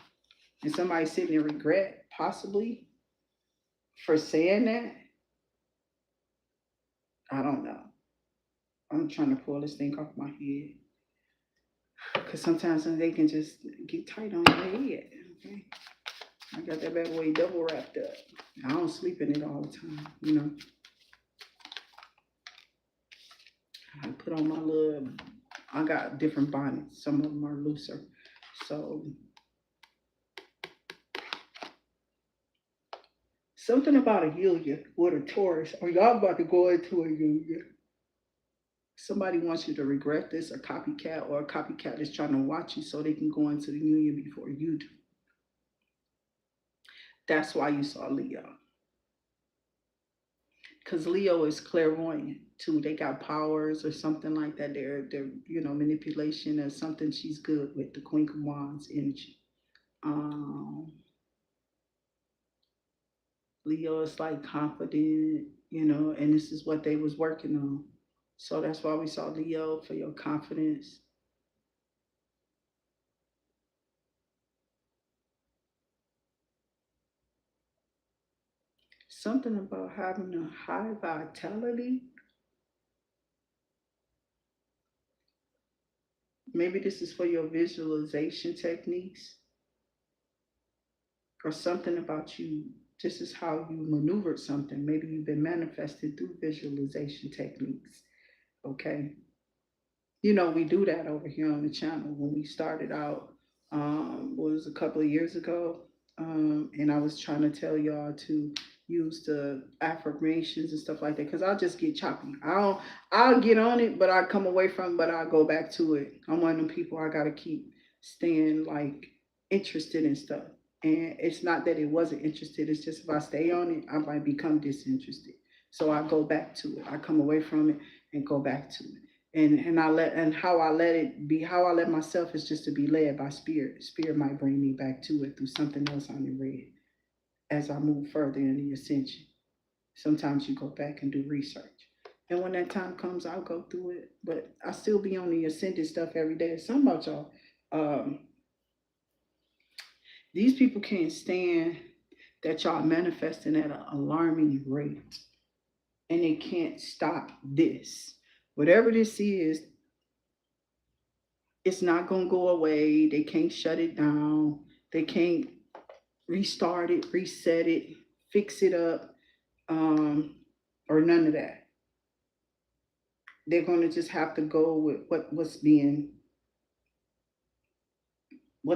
and somebody sitting in regret possibly for saying that. I don't know. I'm trying to pull this thing off my head because sometimes they can just get tight on your head. Okay. I got that bad boy double wrapped up. I don't sleep in it all the time, you know. I put on my little, I got different bonnets. Some of them are looser. So, something about a Yulia with a Taurus, or y'all about to go into a Yulia. Somebody wants you to regret this, a copycat, or a copycat is trying to watch you so they can go into the union before you do. That's why you saw Leo. Because Leo is clairvoyant too. They got powers or something like that. They're manipulation or something she's good with, the Queen of Wands energy. Um Leo is like confident, and this is what they was working on. So that's why we saw Leo for your confidence. Something about having a high vitality. Maybe this is for your visualization techniques or something about you. This is how you maneuvered something. Maybe you've been manifested through visualization techniques. Okay. We do that over here on the channel. When we started out, was a couple of years ago, and I was trying to tell y'all to use the affirmations and stuff like that because I'll just get choppy. I'll get on it, but I come away from it, but I go back to it. I'm one of them people I gotta keep staying like interested in stuff. And it's not that it wasn't interested, it's just if I stay on it, I might become disinterested. So I go back to it. I come away from it and go back to it. And how I let it be, how I let myself is just to be led by spirit. Spirit might bring me back to it through something else I read as I move further in the ascension. Sometimes you go back and do research. And when that time comes, I'll go through it. But I still be on the ascended stuff every day. Something about y'all. These people can't stand that y'all manifesting at an alarming rate. And they can't stop this. Whatever this is, it's not going to go away. They can't shut it down. They can't restart it, reset it, fix it up, or none of that. They're going to just have to go with what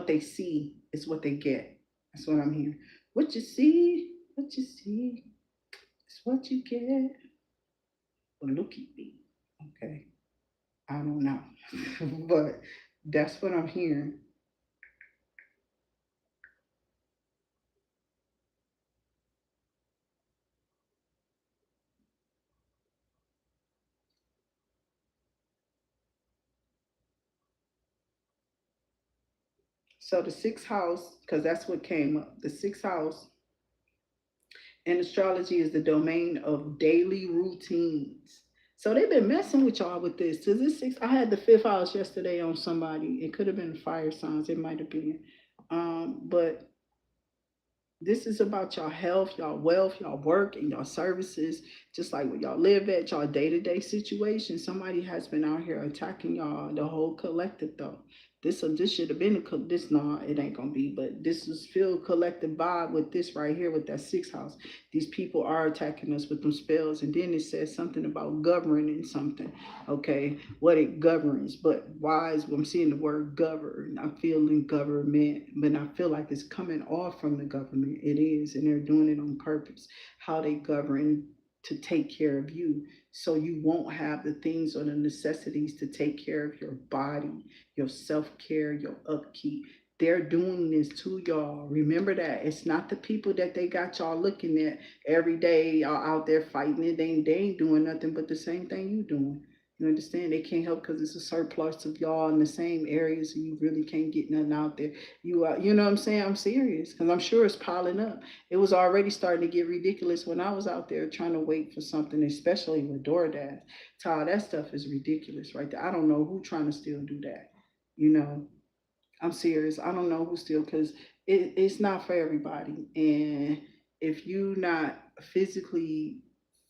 they see is what they get. That's what I'm hearing. What you see is what you get. Well, look at me. Okay. I don't know. But that's what I'm hearing. So the sixth house, because that's what came up. The sixth house in astrology is the domain of daily routines. So they've been messing with y'all with this. To this six, I had the fifth house yesterday on somebody. It could have been fire signs. It might have been. But this is about y'all health, y'all wealth, y'all work, and y'all services. Just like where y'all live at, y'all day-to-day situation. Somebody has been out here attacking y'all, the whole collective though. This should have been this. Nah, it ain't gonna be. But this is feel collective vibe with this right here with that sixth house. These people are attacking us with them spells, and then it says something about governing something. Okay, what it governs, but why is I'm seeing the word govern? I'm feeling government, but I feel like it's coming off from the government. It is, and they're doing it on purpose. How they govern to take care of you, so you won't have the things or the necessities to take care of your body, your self-care, your upkeep. They're doing this to y'all. Remember that. It's not the people that they got y'all looking at every day. Y'all out there fighting it. They ain't doing nothing but the same thing you doing. You understand? They can't help because it's a surplus of y'all in the same areas, and you really can't get nothing out there. You know what I'm saying? I'm serious because I'm sure it's piling up. It was already starting to get ridiculous when I was out there trying to wait for something, especially with DoorDash. Todd, that stuff is ridiculous right there. I don't know who trying to still do that. You know, I'm serious. I don't know who still because it's not for everybody. And if you not physically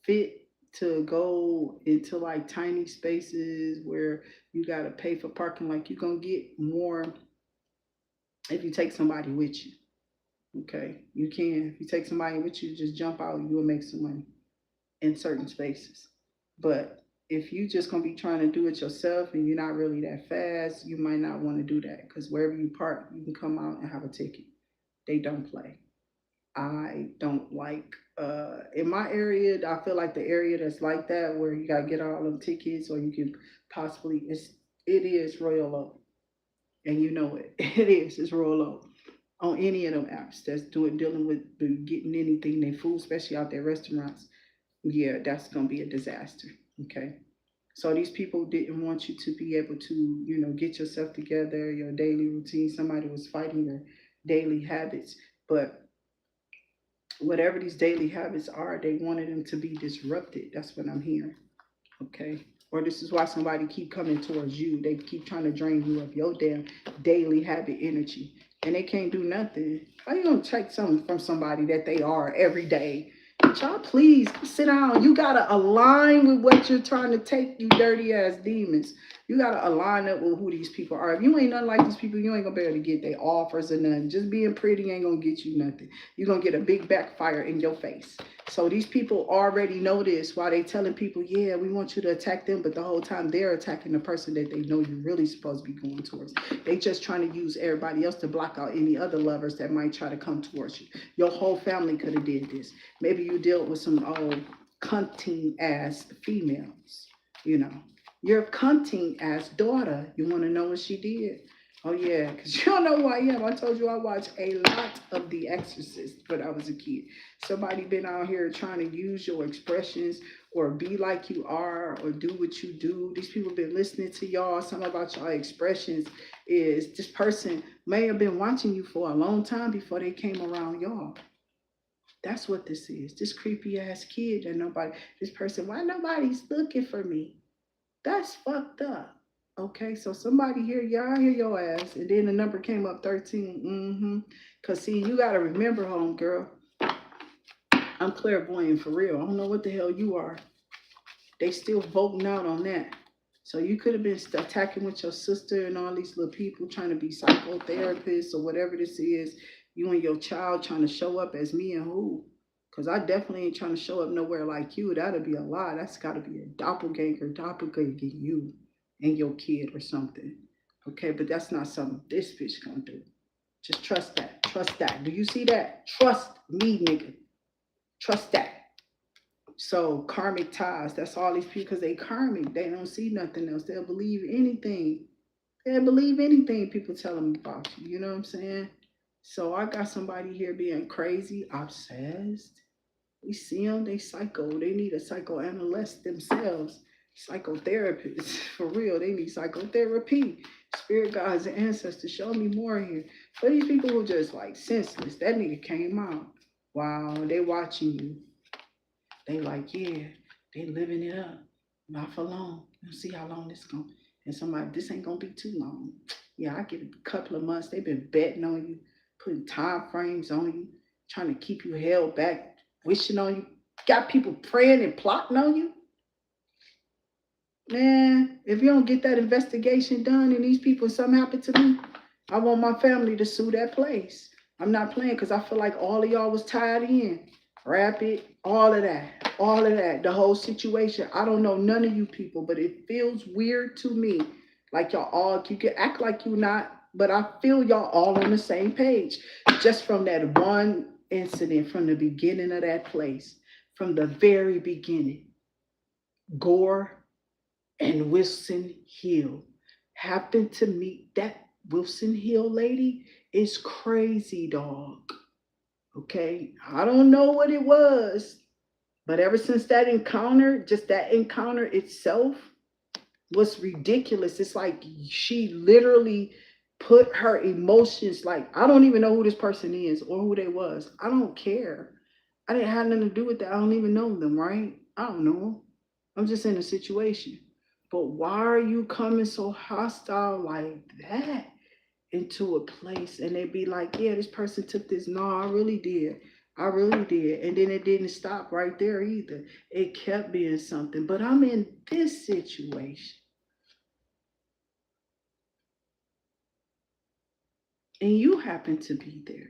fit to go into like tiny spaces where you gotta pay for parking, like you're gonna get more if you take somebody with you. Okay, you can. If you take somebody with you, just jump out. You will make some money in certain spaces. But if you just gonna be trying to do it yourself and you're not really that fast, you might not want to do that because wherever you park, you can come out and have a ticket. They don't play. I don't like in my area. I feel like the area that's like that where you gotta get all them tickets or you can possibly it is Royal Oak, and you know it. It is. It's Royal Oak on any of them apps that's doing dealing with getting anything they food, especially out there restaurants. Yeah, that's gonna be a disaster. Okay. So these people didn't want you to be able to, get yourself together, your daily routine. Somebody was fighting your daily habits, but whatever these daily habits are, they wanted them to be disrupted. That's what I'm hearing. Okay. Or this is why somebody keep coming towards you. They keep trying to drain you of your damn daily habit energy. And they can't do nothing. How you gonna take something from somebody that they are every day? Y'all, please sit down. You gotta align with what you're trying to take, you dirty ass demons. You gotta align up with who these people are. If you ain't nothing like these people, you ain't gonna be able to get their offers or nothing. Just being pretty ain't gonna get you nothing. You're gonna get a big backfire in your face. So these people already know this while they telling people, yeah, we want you to attack them, but the whole time they're attacking the person that they know you're really supposed to be going towards. They just trying to use everybody else to block out any other lovers that might try to come towards you. Your whole family could have did this. Maybe you dealt with some old cunting ass females, you know. Your cunting ass daughter, you want to know what she did? Oh yeah, because you don't know who I am. I told you I watched a lot of The Exorcist when I was a kid. Somebody been out here trying to use your expressions or be like you are or do what you do. These people been listening to y'all. Some about y'all expressions is this person may have been watching you for a long time before they came around y'all. That's what this is. This creepy ass kid that this person, why nobody's looking for me? That's fucked up. Okay, so somebody here, y'all hear your ass, and then the number came up 13. Cause see, you gotta remember, home girl, I'm clairvoyant for real. I don't know what the hell you are. They still voting out on that. So you could have been attacking with your sister and all these little people trying to be psychotherapists or whatever this is. You and your child trying to show up as me and who? Because I definitely ain't trying to show up nowhere like you. That'd be a lie. That's got to be a doppelganger you and your kid or something. Okay, but that's not something this bitch gonna do. Just trust that. Trust that. Do you see that? Trust me, nigga. Trust that. So karmic ties, that's all these people because they karmic. They don't see nothing else. They'll believe anything. They'll believe anything people tell them about you. You know what I'm saying? So I got somebody here being crazy, obsessed. We see them, they psycho. They need a psychoanalyst themselves. Psychotherapists, for real, they need psychotherapy. Spirit guides and ancestors, show me more here. But these people who just like senseless, that nigga came out. Wow, they watching you. They like, yeah, they living it up. Not for long. We'll see how long this going. And somebody, this ain't gonna be too long. Yeah, I give it a couple of months. They've been betting on you, putting time frames on you, trying to keep you held back, wishing on you. Got people praying and plotting on you. Man, if you don't get that investigation done and these people, something happened to me, I want my family to sue that place. I'm not playing because I feel like all of y'all was tied in. Rapid, all of that, the whole situation. I don't know none of you people, but it feels weird to me. Like y'all all, you can act like you not, but I feel y'all all on the same page. Just from that one incident, from the beginning of that place, from the very beginning. Gore and Wilson Hill. Happened to meet that Wilson Hill lady is crazy, dog. Okay, I don't know what it was, but ever since that encounter, just that encounter itself was ridiculous. It's like she literally put her emotions, like, I don't even know who this person is or who they was. I don't care. I didn't have nothing to do with that. I don't even know them, right? I don't know. I'm just in a situation. But why are you coming so hostile like that into a place? And they be like, yeah, this person took this. No, I really did. I really did. And then it didn't stop right there either. It kept being something. But I'm in this situation. And you happen to be there.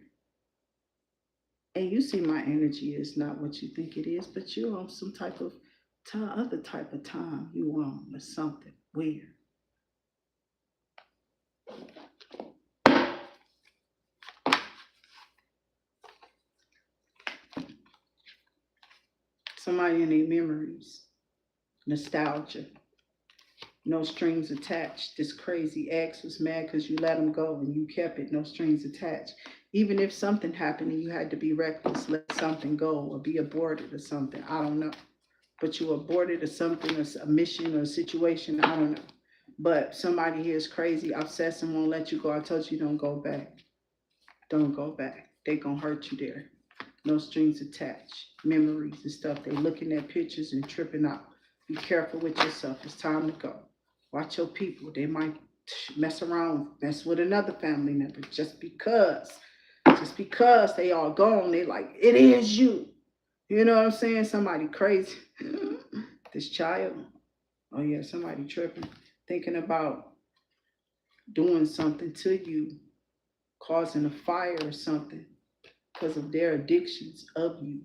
And you see my energy is not what you think it is, but you're on some type of other type of time you on or something weird. Somebody in their memories, nostalgia, no strings attached. This crazy ex was mad because you let him go and you kept it, no strings attached. Even if something happened and you had to be reckless, let something go or be aborted or something, I don't know. But you aborted or something, or a mission or a situation, I don't know. But somebody here is crazy, obsessed, and won't let you go. I told you don't go back. Don't go back. They gonna hurt you there. No strings attached. Memories and stuff. They looking at pictures and tripping out. Be careful with yourself. It's time to go. Watch your people. They might mess around, mess with another family member just because they all gone. They like, it is you. You know what I'm saying? Somebody crazy. This child. Oh yeah, somebody tripping. Thinking about doing something to you, causing a fire or something because of their addictions of you.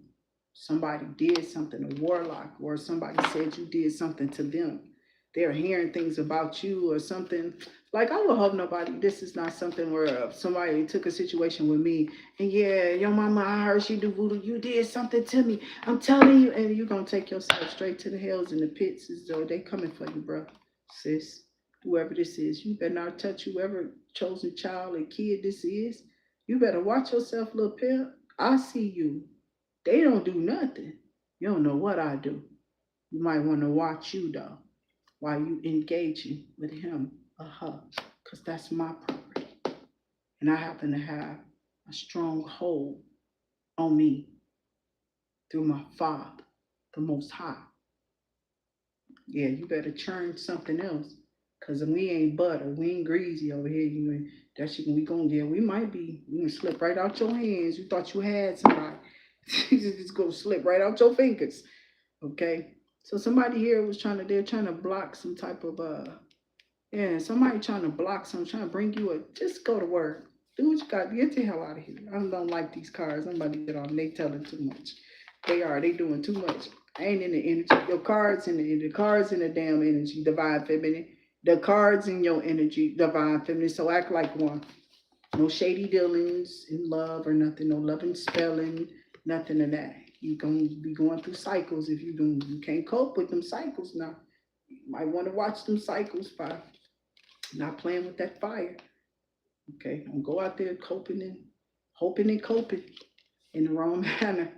Somebody did something, a warlock, or somebody said you did something to them. They're hearing things about you or something. Like, I will hope nobody, this is not something where somebody took a situation with me and, yeah, your mama, I heard she do voodoo. You did something to me. I'm telling you. And you're going to take yourself straight to the hells and the pits as though they coming for you, bro, sis. Whoever this is, you better not touch whoever chosen child or kid this is. You better watch yourself, little pimp. I see you. They don't do nothing. You don't know what I do. You might want to watch you though while you engaging with him or her, because that's my property. And I happen to have a strong hold on me through my Father, the Most High. Yeah, you better churn something else. Cause we ain't butter, we ain't greasy over here. You ain't, that shit we gonna get. We might be. We gonna slip right out your hands. You thought you had somebody. Just gonna slip right out your fingers. Okay. So somebody here was they're trying to block some type of yeah, somebody trying to block some, trying to bring you a, just go to work. Do what you got. Get the hell out of here. I don't like these cards. I'm about to get on. They telling too much. They doing too much. I ain't in the energy. Your cards in the cards in the damn energy, divine feminine. The cards in your energy, divine feminine. So act like one. No shady dealings in love or nothing. No loving spelling, nothing of that. You gonna be going through cycles if you do. You can't cope with them cycles now. You might want to watch them cycles by not playing with that fire. Okay, don't go out there coping and hoping and coping in the wrong manner.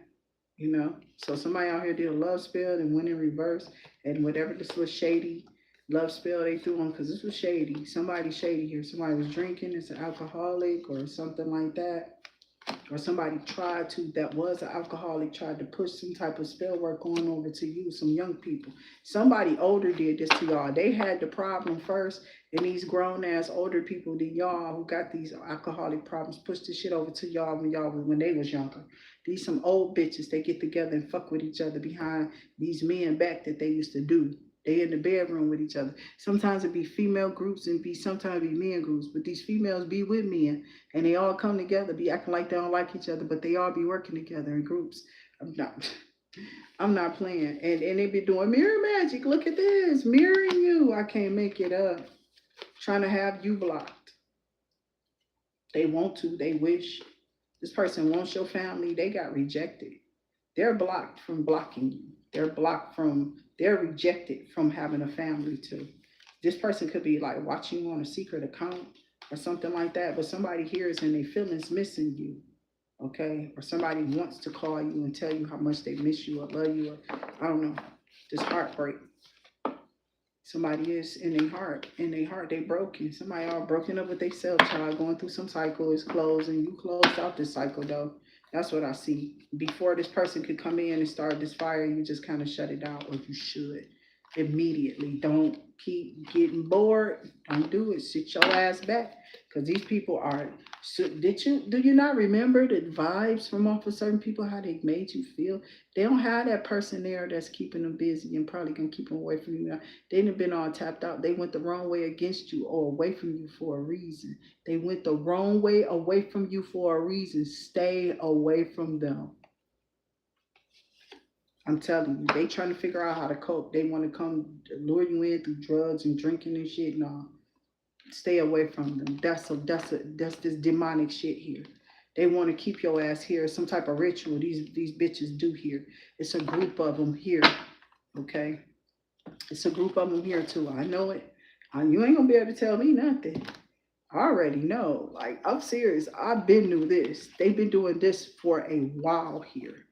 you know. So somebody out here did a love spell and went in reverse, and whatever this was shady love spell they threw on, because this was shady. Somebody shady here. Somebody was drinking. It's an alcoholic or something like that, or somebody tried to, that was an alcoholic, tried to push some type of spell work on over to you, some young people. Somebody older did this to y'all. They had the problem first, and these grown ass older people than y'all who got these alcoholic problems pushed this shit over to y'all when they was younger. These some old bitches, they get together and fuck with each other behind these men back that they used to do. They in the bedroom with each other. Sometimes it be female groups and sometimes it be men groups, but these females be with men and they all come together, be acting like they don't like each other, but they all be working together in groups. I'm not, I'm not playing. And they be doing mirror magic. Look at this, mirroring you. I can't make it up. Trying to have you blocked. They want to. They wish. This person wants your family. They got rejected. They're blocked from blocking you. They're blocked from. They're rejected from having a family too. This person could be like watching you on a secret account or something like that, but somebody hears and they feelings missing you, okay? Or somebody wants to call you and tell you how much they miss you or love you, or I don't know, just heartbreak. Somebody is in their heart, they broken. Somebody all broken up with their self child, going through some cycle, is closed, and you closed out this cycle though. That's what I see. Before this person could come in and start this fire, you just kind of shut it down, or you should immediately. Don't keep getting bored. Don't do it. Sit your ass back, because these people are. So do you not remember the vibes from off of certain people, how they made you feel? They don't have that person there that's keeping them busy and probably gonna keep them away from you. They've been all tapped out. They went the wrong way against you or away from you for a reason. They went the wrong way away from you for a reason. Stay away from them. I'm telling you, they trying to figure out how to cope. They want to come lure you in through drugs and drinking and shit. No, stay away from them. That's this demonic shit here. They want to keep your ass here. Some type of ritual these bitches do here. It's a group of them here. Okay, it's a group of them here too. I know it. You ain't gonna be able to tell me nothing. I already know. Like, I'm serious. I've been through this. They've been doing this for a while here.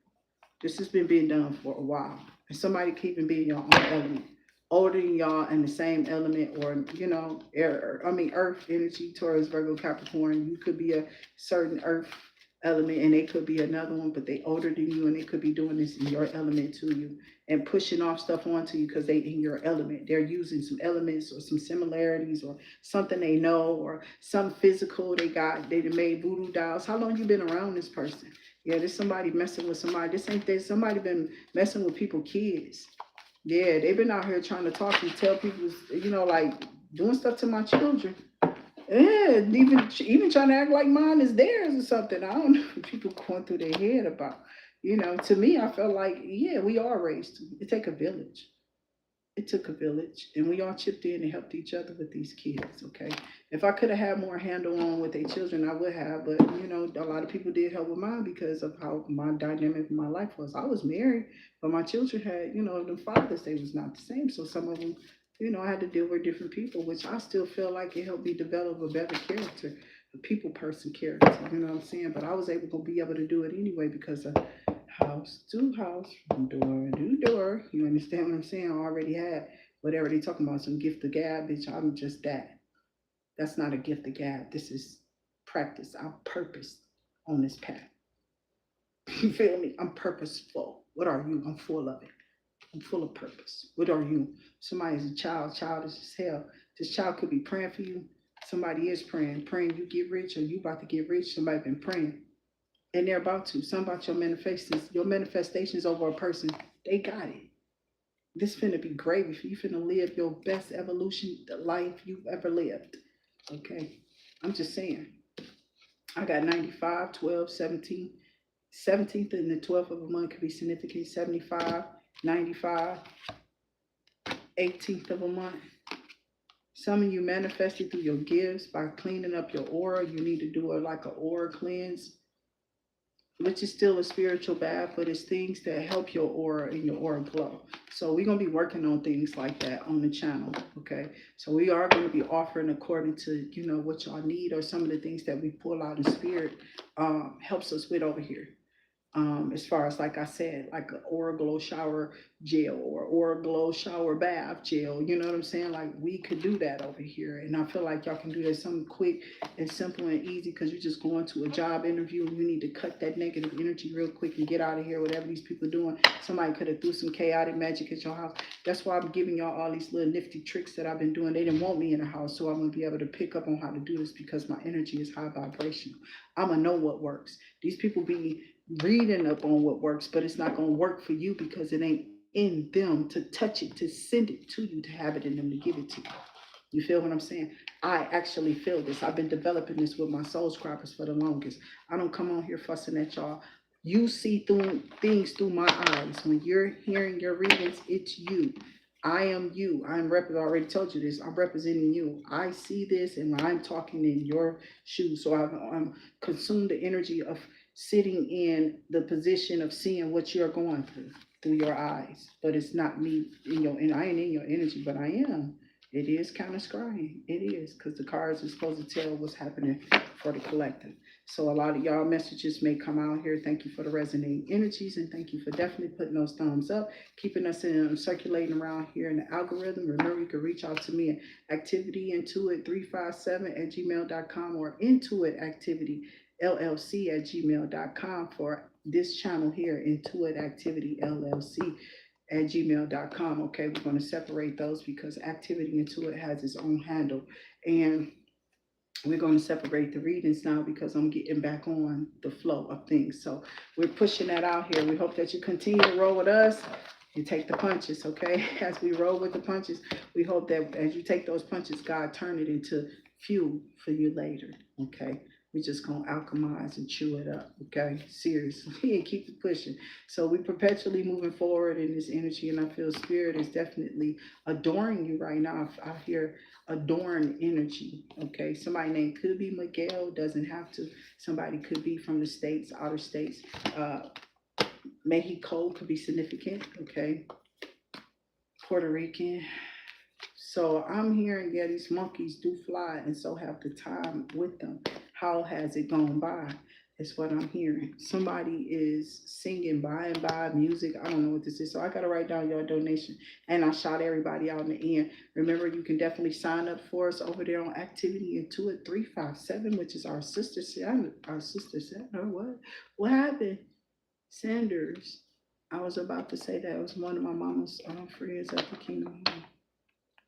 This has been being done for a while. And somebody keeping being your own element. Older than y'all in the same element, or air, I mean earth energy, Taurus, Virgo, Capricorn. You could be a certain earth element and they could be another one, but they older than you and they could be doing this in your element to you and pushing off stuff onto you because they in your element. They're using some elements or some similarities or something they know or some physical they got. They made voodoo dolls. How long you been around this person? Yeah, there's somebody messing with somebody. This ain't there. Somebody been messing with people, kids. Yeah, they've been out here trying to talk and tell people, like doing stuff to my children. Yeah, even trying to act like mine is theirs or something. I don't know. People going through their head about, to me, I felt like, yeah, we are raised. It take a village. It took a village, and we all chipped in and helped each other with these kids. Okay, if I could have had more handle on with their children, I would have. But a lot of people did help with mine because of how my dynamic in my life was. I was married, but my children had, the fathers. They was not the same. So some of them, I had to deal with different people, which I still feel like it helped me develop a better character, a people person character. You know what I'm saying? But I was able to be able to do it anyway because of house to house, from door to door. You understand what I'm saying? I already had whatever they talking about, some gift of gab, bitch. I'm just that. That's not a gift of gab. This is practice. I'm purpose on this path. You feel me? I'm purposeful. What are you? I'm full of it. I'm full of purpose. What are you? Somebody's a child, childish as hell. This child could be praying for you. Somebody is praying you get rich or you about to get rich. Somebody been praying and they're about to. Some about your manifestations over a person. They got it. This finna be great. If you finna live your best evolution life you've ever lived. Okay, I'm just saying. I got 95, 12, 17. 17th and the 12th of a month could be significant. 75, 95, 18th of a month. Some of you manifested through your gifts by cleaning up your aura. You need to do like an aura cleanse, which is still a spiritual bath, but it's things that help your aura and your aura glow. So we're going to be working on things like that on the channel, okay? So we are going to be offering according to, what y'all need or some of the things that we pull out in spirit helps us with over here. As far as, like I said, like an Aura Glow shower gel or Aura Glow shower bath gel. You know what I'm saying? Like we could do that over here, and I feel like y'all can do that something quick and simple and easy because you just go into a job interview and you need to cut that negative energy real quick and get out of here. Whatever these people doing, somebody could have threw some chaotic magic at your house. That's why I'm giving y'all all these little nifty tricks that I've been doing. They didn't want me in the house, so I'm gonna be able to pick up on how to do this because my energy is high vibrational. I'm gonna know what works. These people be reading up on what works, but it's not going to work for you because it ain't in them to touch it, to send it to you, to have it in them, to give it to you. You feel what I'm saying? I actually feel this. I've been developing this with my soul scrappers for the longest. I don't come on here fussing at y'all. You see through things through my eyes. When you're hearing your readings, it's you. I am you. I already told you this. I'm representing you. I see this, and when I'm talking in your shoes, so I'm consumed the energy of sitting in the position of seeing what you're going through your eyes. But it's not me in your, and I ain't in your energy, but I am. It is kind of scrying. It is, because the cards are supposed to tell what's happening for the collective. So a lot of y'all messages may come out here. Thank you for the resonating energies, and thank you for definitely putting those thumbs up, keeping us in circulating around here in the algorithm. Remember, you can reach out to me at activityintuit357@gmail.com or IntuitActivity LLC at gmail.com for this channel here, Intuit Activity LLC at gmail.com. Okay, we're going to separate those because Activity Intuit has its own handle. And we're going to separate the readings now because I'm getting back on the flow of things. So we're pushing that out here. We hope that you continue to roll with us and take the punches, okay? As we roll with the punches, we hope that as you take those punches, God turn it into fuel for you later, okay? We're just going to alchemize and chew it up, okay? Seriously, and keep it pushing. So we're perpetually moving forward in this energy, and I feel spirit is definitely adoring you right now. I hear adorn energy, okay? Somebody named could be Miguel, doesn't have to. Somebody could be from the states, outer states. Mexico could be significant, okay? Puerto Rican. So I'm hearing, yeah, these monkeys do fly, and so have the time with them. How has it gone by? Is what I'm hearing. Somebody is singing by and by music. I don't know what this is. So I got to write down your donation. And I shout everybody out in the end. Remember, you can definitely sign up for us over there on Activity Intuit 357, which is our sister center. Our sister center. What? What happened? Sanders. I was about to say that it was one of my mama's friends at the Kingdom Home.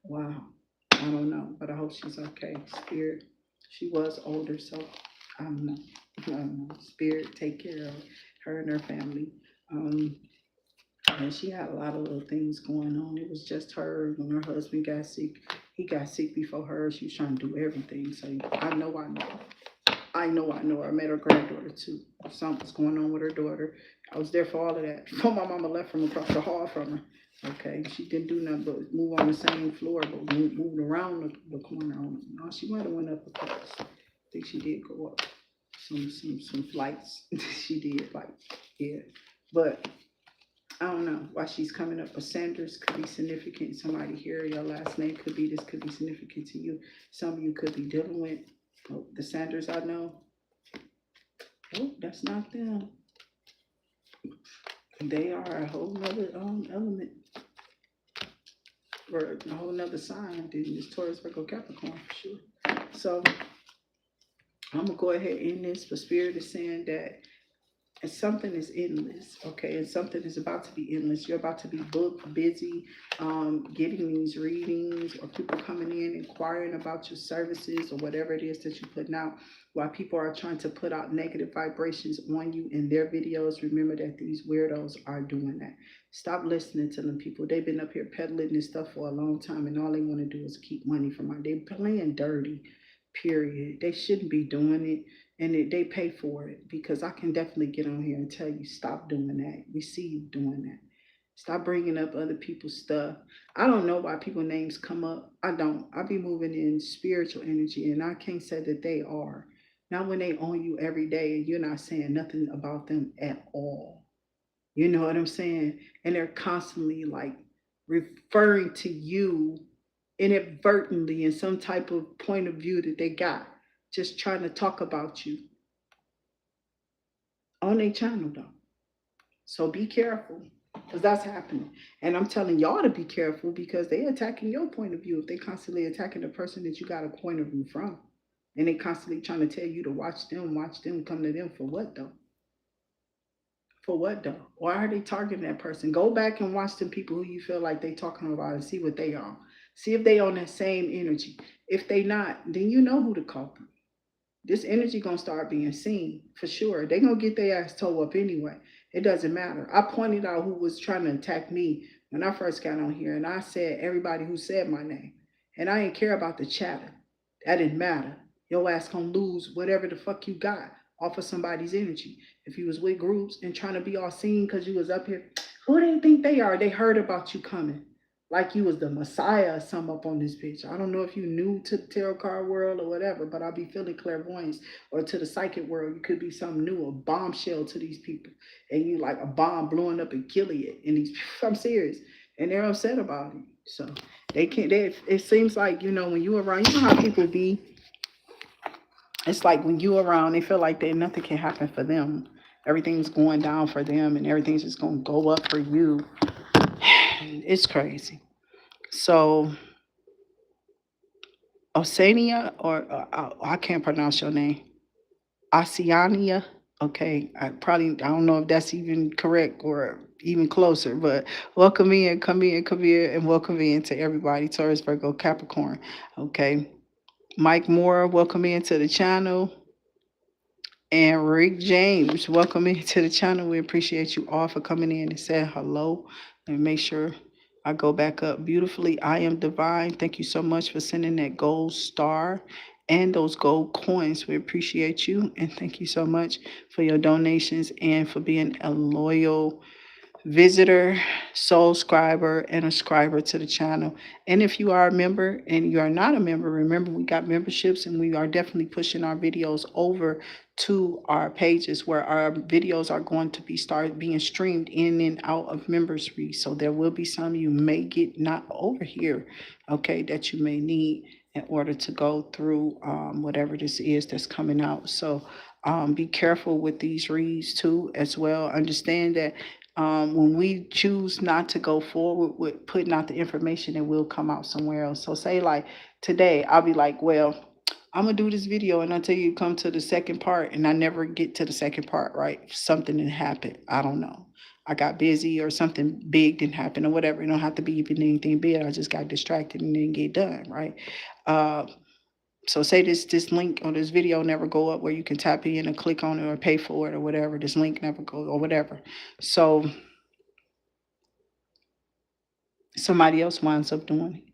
Wow. I don't know, but I hope she's okay. Spirit, she was older, so I don't know. I don't know. Spirit, take care of her and her family. And she had a lot of little things going on. It was just her when her husband got sick. He got sick before her. She was trying to do everything. So I know. I met her granddaughter too. Something's going on with her daughter. I was there for all of that. Before my mama left from across the hall from her. Okay, she didn't do nothing but move on the same floor, but moving around the corner. No, she might have went up a place. I think she did go up some flights. She did, like, yeah. But I don't know why she's coming up. But Sanders could be significant. Somebody here, your last name could be this, could be significant to you. Some of you could be dealing with the Sanders I know. Oh, that's not them. They are a whole nother element. Or a whole nother sign. This Taurus, Virgo, Capricorn for sure. So I'm gonna go ahead and end this. But Spirit is saying that something is endless, okay, and something is about to be endless. You're about to be booked, busy, getting these readings, or people coming in inquiring about your services or whatever it is that you're putting out. While people are trying to put out negative vibrations on you in their videos, remember that these weirdos are doing that. Stop listening to them people. They've been up here peddling this stuff for a long time, and all they want to do is keep money from it. They're playing dirty, period. They shouldn't be doing it. And they pay for it, because I can definitely get on here and tell you, stop doing that. We see you doing that. Stop bringing up other people's stuff. I don't know why people names come up. I don't. I be moving in spiritual energy, and I can't say that they are. Not when they own you every day and you're not saying nothing about them at all. You know what I'm saying? And they're constantly like referring to you inadvertently in some type of point of view that they got, just trying to talk about you on their channel though. So be careful, because that's happening. And I'm telling y'all to be careful because they're attacking your point of view if they constantly attacking the person that you got a point of view from. And they constantly trying to tell you to watch them, come to them for what though? For what though? Why are they targeting that person? Go back and watch them people who you feel like they talking about and see what they are. See if they on that same energy. If they not, then you know who to call. This energy gonna start being seen for sure. They gonna get their ass toe up anyway. It doesn't matter. I pointed out who was trying to attack me when I first got on here, and I said everybody who said my name, and I didn't care about the chatter. That didn't matter. Your ass gonna lose whatever the fuck you got off of somebody's energy. If you was with groups and trying to be all seen because you was up here, who do you think they are? They heard about you coming like you was the messiah or something up on this bitch. I don't know if you new to the tarot card world or whatever, but I'll be feeling clairvoyance, or to the psychic world. You could be something new, a bombshell to these people, and you like a bomb blowing up in Gilead. And these, I'm serious, and they're upset about it. So they can't. They, it seems like when you around, you know how people be. It's like when you around, they feel like nothing can happen for them. Everything's going down for them, and everything's just gonna go up for you. It's crazy. So Osania, or I can't pronounce your name. Oceania. Okay, I don't know if that's even correct or even closer, but welcome in, come in, and welcome in to everybody. Taurus, Virgo, Capricorn. Okay, Mike Moore, welcome into the channel. And Rick James, welcome into the channel. We appreciate you all for coming in and saying hello. And make sure I go back up beautifully. I am divine. Thank you so much for sending that gold star and those gold coins. We appreciate you. And thank you so much for your donations and for being a loyal visitor, soul scriber, and a scriber to the channel. And if you are a member and you are not a member, remember we got memberships, and we are definitely pushing our videos over to our pages where our videos are going to be start being streamed in and out of members. So there will be some you may get not over here, okay, that you may need in order to go through whatever this is that's coming out. So be careful with these reads too as well. Understand that when we choose not to go forward with putting out the information, it will come out somewhere else. So say like today, I'll be like, well, I'm gonna do this video, and until you come to the second part, and I never get to the second part, right? Something didn't happen. I don't know. I got busy or something big didn't happen or whatever. It don't have to be even anything big. I just got distracted and didn't get done, right? Uh, so say this link or this video never go up where you can tap in and click on it or pay for it or whatever. This link never goes or whatever. So somebody else winds up doing it.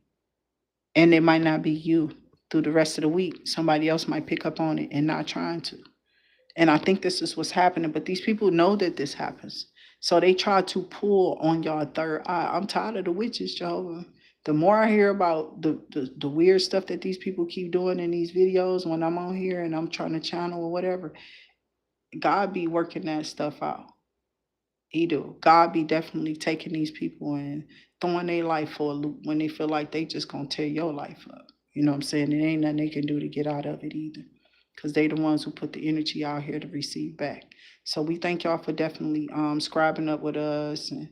And it might not be you through the rest of the week. Somebody else might pick up on it and not trying to. And I think this is what's happening. But these people know that this happens. So they try to pull on your third eye. I'm tired of the witches, Jehovah. The more I hear about the weird stuff that these people keep doing in these videos when I'm on here and I'm trying to channel or whatever, God be working that stuff out. He do. God be definitely taking these people and throwing their life for a loop when they feel like they just gonna tear your life up. You know what I'm saying? It ain't nothing they can do to get out of it either. Because they the ones who put the energy out here to receive back. So we thank y'all for definitely scribing up with us and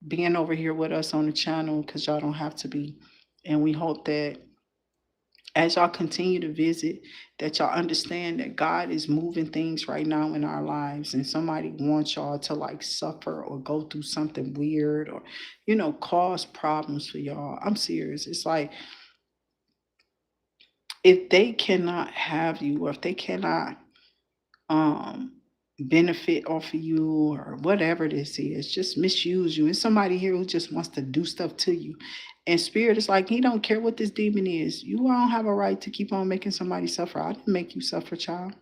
being over here with us on the channel, because y'all don't have to be. And we hope that as y'all continue to visit, that y'all understand that God is moving things right now in our lives, and somebody wants y'all to like suffer or go through something weird or, cause problems for y'all. I'm serious. It's like if they cannot have you, or if they cannot um benefit off of you or whatever this is, just misuse you. And somebody here who just wants to do stuff to you. And spirit is like, he don't care what this demon is. You don't have a right to keep on making somebody suffer. I didn't make you suffer, child.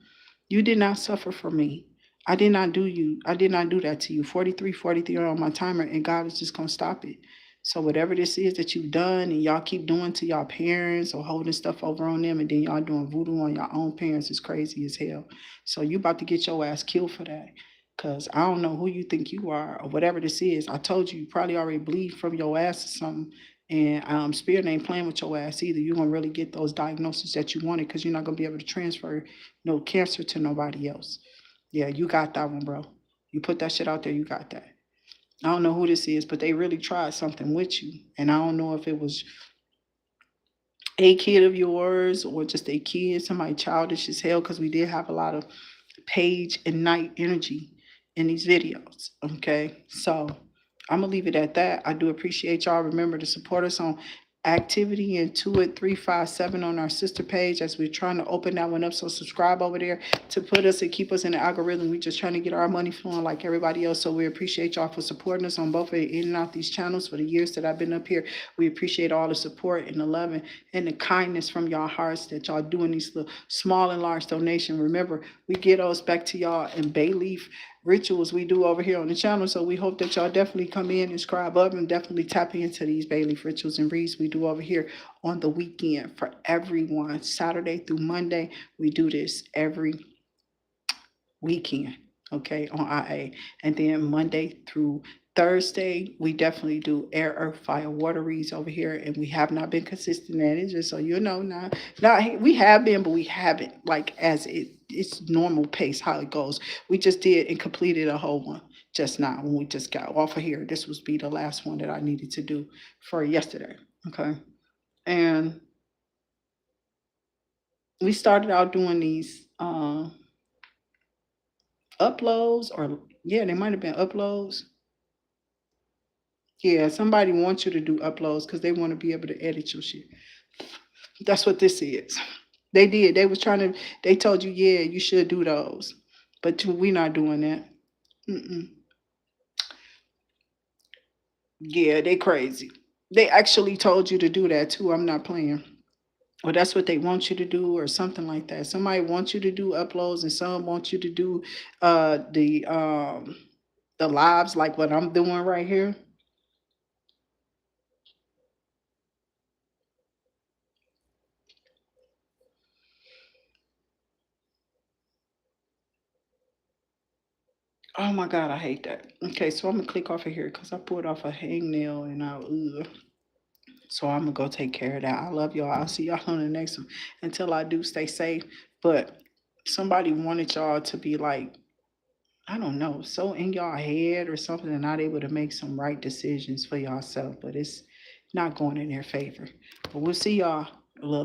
You did not suffer for me. I did not do you. I did not do that to you. 43 on my timer, and God is just gonna stop it. So whatever this is that you've done and y'all keep doing to y'all parents or holding stuff over on them, and then y'all doing voodoo on your own parents, is crazy as hell. So you about to get your ass killed for that. Cause I don't know who you think you are or whatever this is. I told you, you probably already bleed from your ass or something. And spirit ain't playing with your ass either. You're gonna really get those diagnoses that you wanted, because you're not gonna be able to transfer no cancer to nobody else. Yeah, you got that one, bro. You put that shit out there, you got that. I don't know who this is, but they really tried something with you. And I don't know if it was a kid of yours or just a kid, somebody childish as hell, because we did have a lot of page and night energy in these videos. Okay. So I'm gonna leave it at that. I do appreciate y'all. Remember to support us on Activity Intuit 357 on our sister page as we're trying to open that one up. So subscribe over there to put us and keep us in the algorithm. We're just trying to get our money flowing like everybody else. So we appreciate y'all for supporting us on both of the in and out these channels for the years that I've been up here. We appreciate all the support and the love and the kindness from y'all hearts that y'all doing these little small and large donations. Remember, we get those back to y'all in Bayleaf rituals we do over here on the channel. So we hope that y'all definitely come in and subscribe up and definitely tap into these Bayleaf rituals and reads we do over here on the weekend for everyone. Saturday through Monday, we do this every weekend, okay, on IA. And then Monday through Thursday, we definitely do air, earth, fire, water reads over here, and we have not been consistent at it, just so you know. Now we have been, but we haven't like as it's normal pace how it goes. We just did and completed a whole one just now when we just got off of here. This was be the last one that I needed to do for yesterday, okay, and we started out doing these uploads, or yeah, they might have been uploads. Yeah, somebody wants you to do uploads because they want to be able to edit your shit. That's what this is. They did. They was trying to. They told you, yeah, you should do those, but we not doing that. Mm-mm. Yeah, they crazy. They actually told you to do that too. I'm not playing. Or that's what they want you to do, or something like that. Somebody wants you to do uploads, and some want you to do the lives like what I'm doing right here. Oh my God, I hate that. Okay, so I'm gonna click off of here because I pulled off a hangnail and I ugh. So I'm gonna go take care of that. I love y'all. I'll see y'all on the next one. Until I do, stay safe. But somebody wanted y'all to be like, I don't know, so in y'all head or something and not able to make some right decisions for yourself. But it's not going in their favor. But we'll see y'all a little later.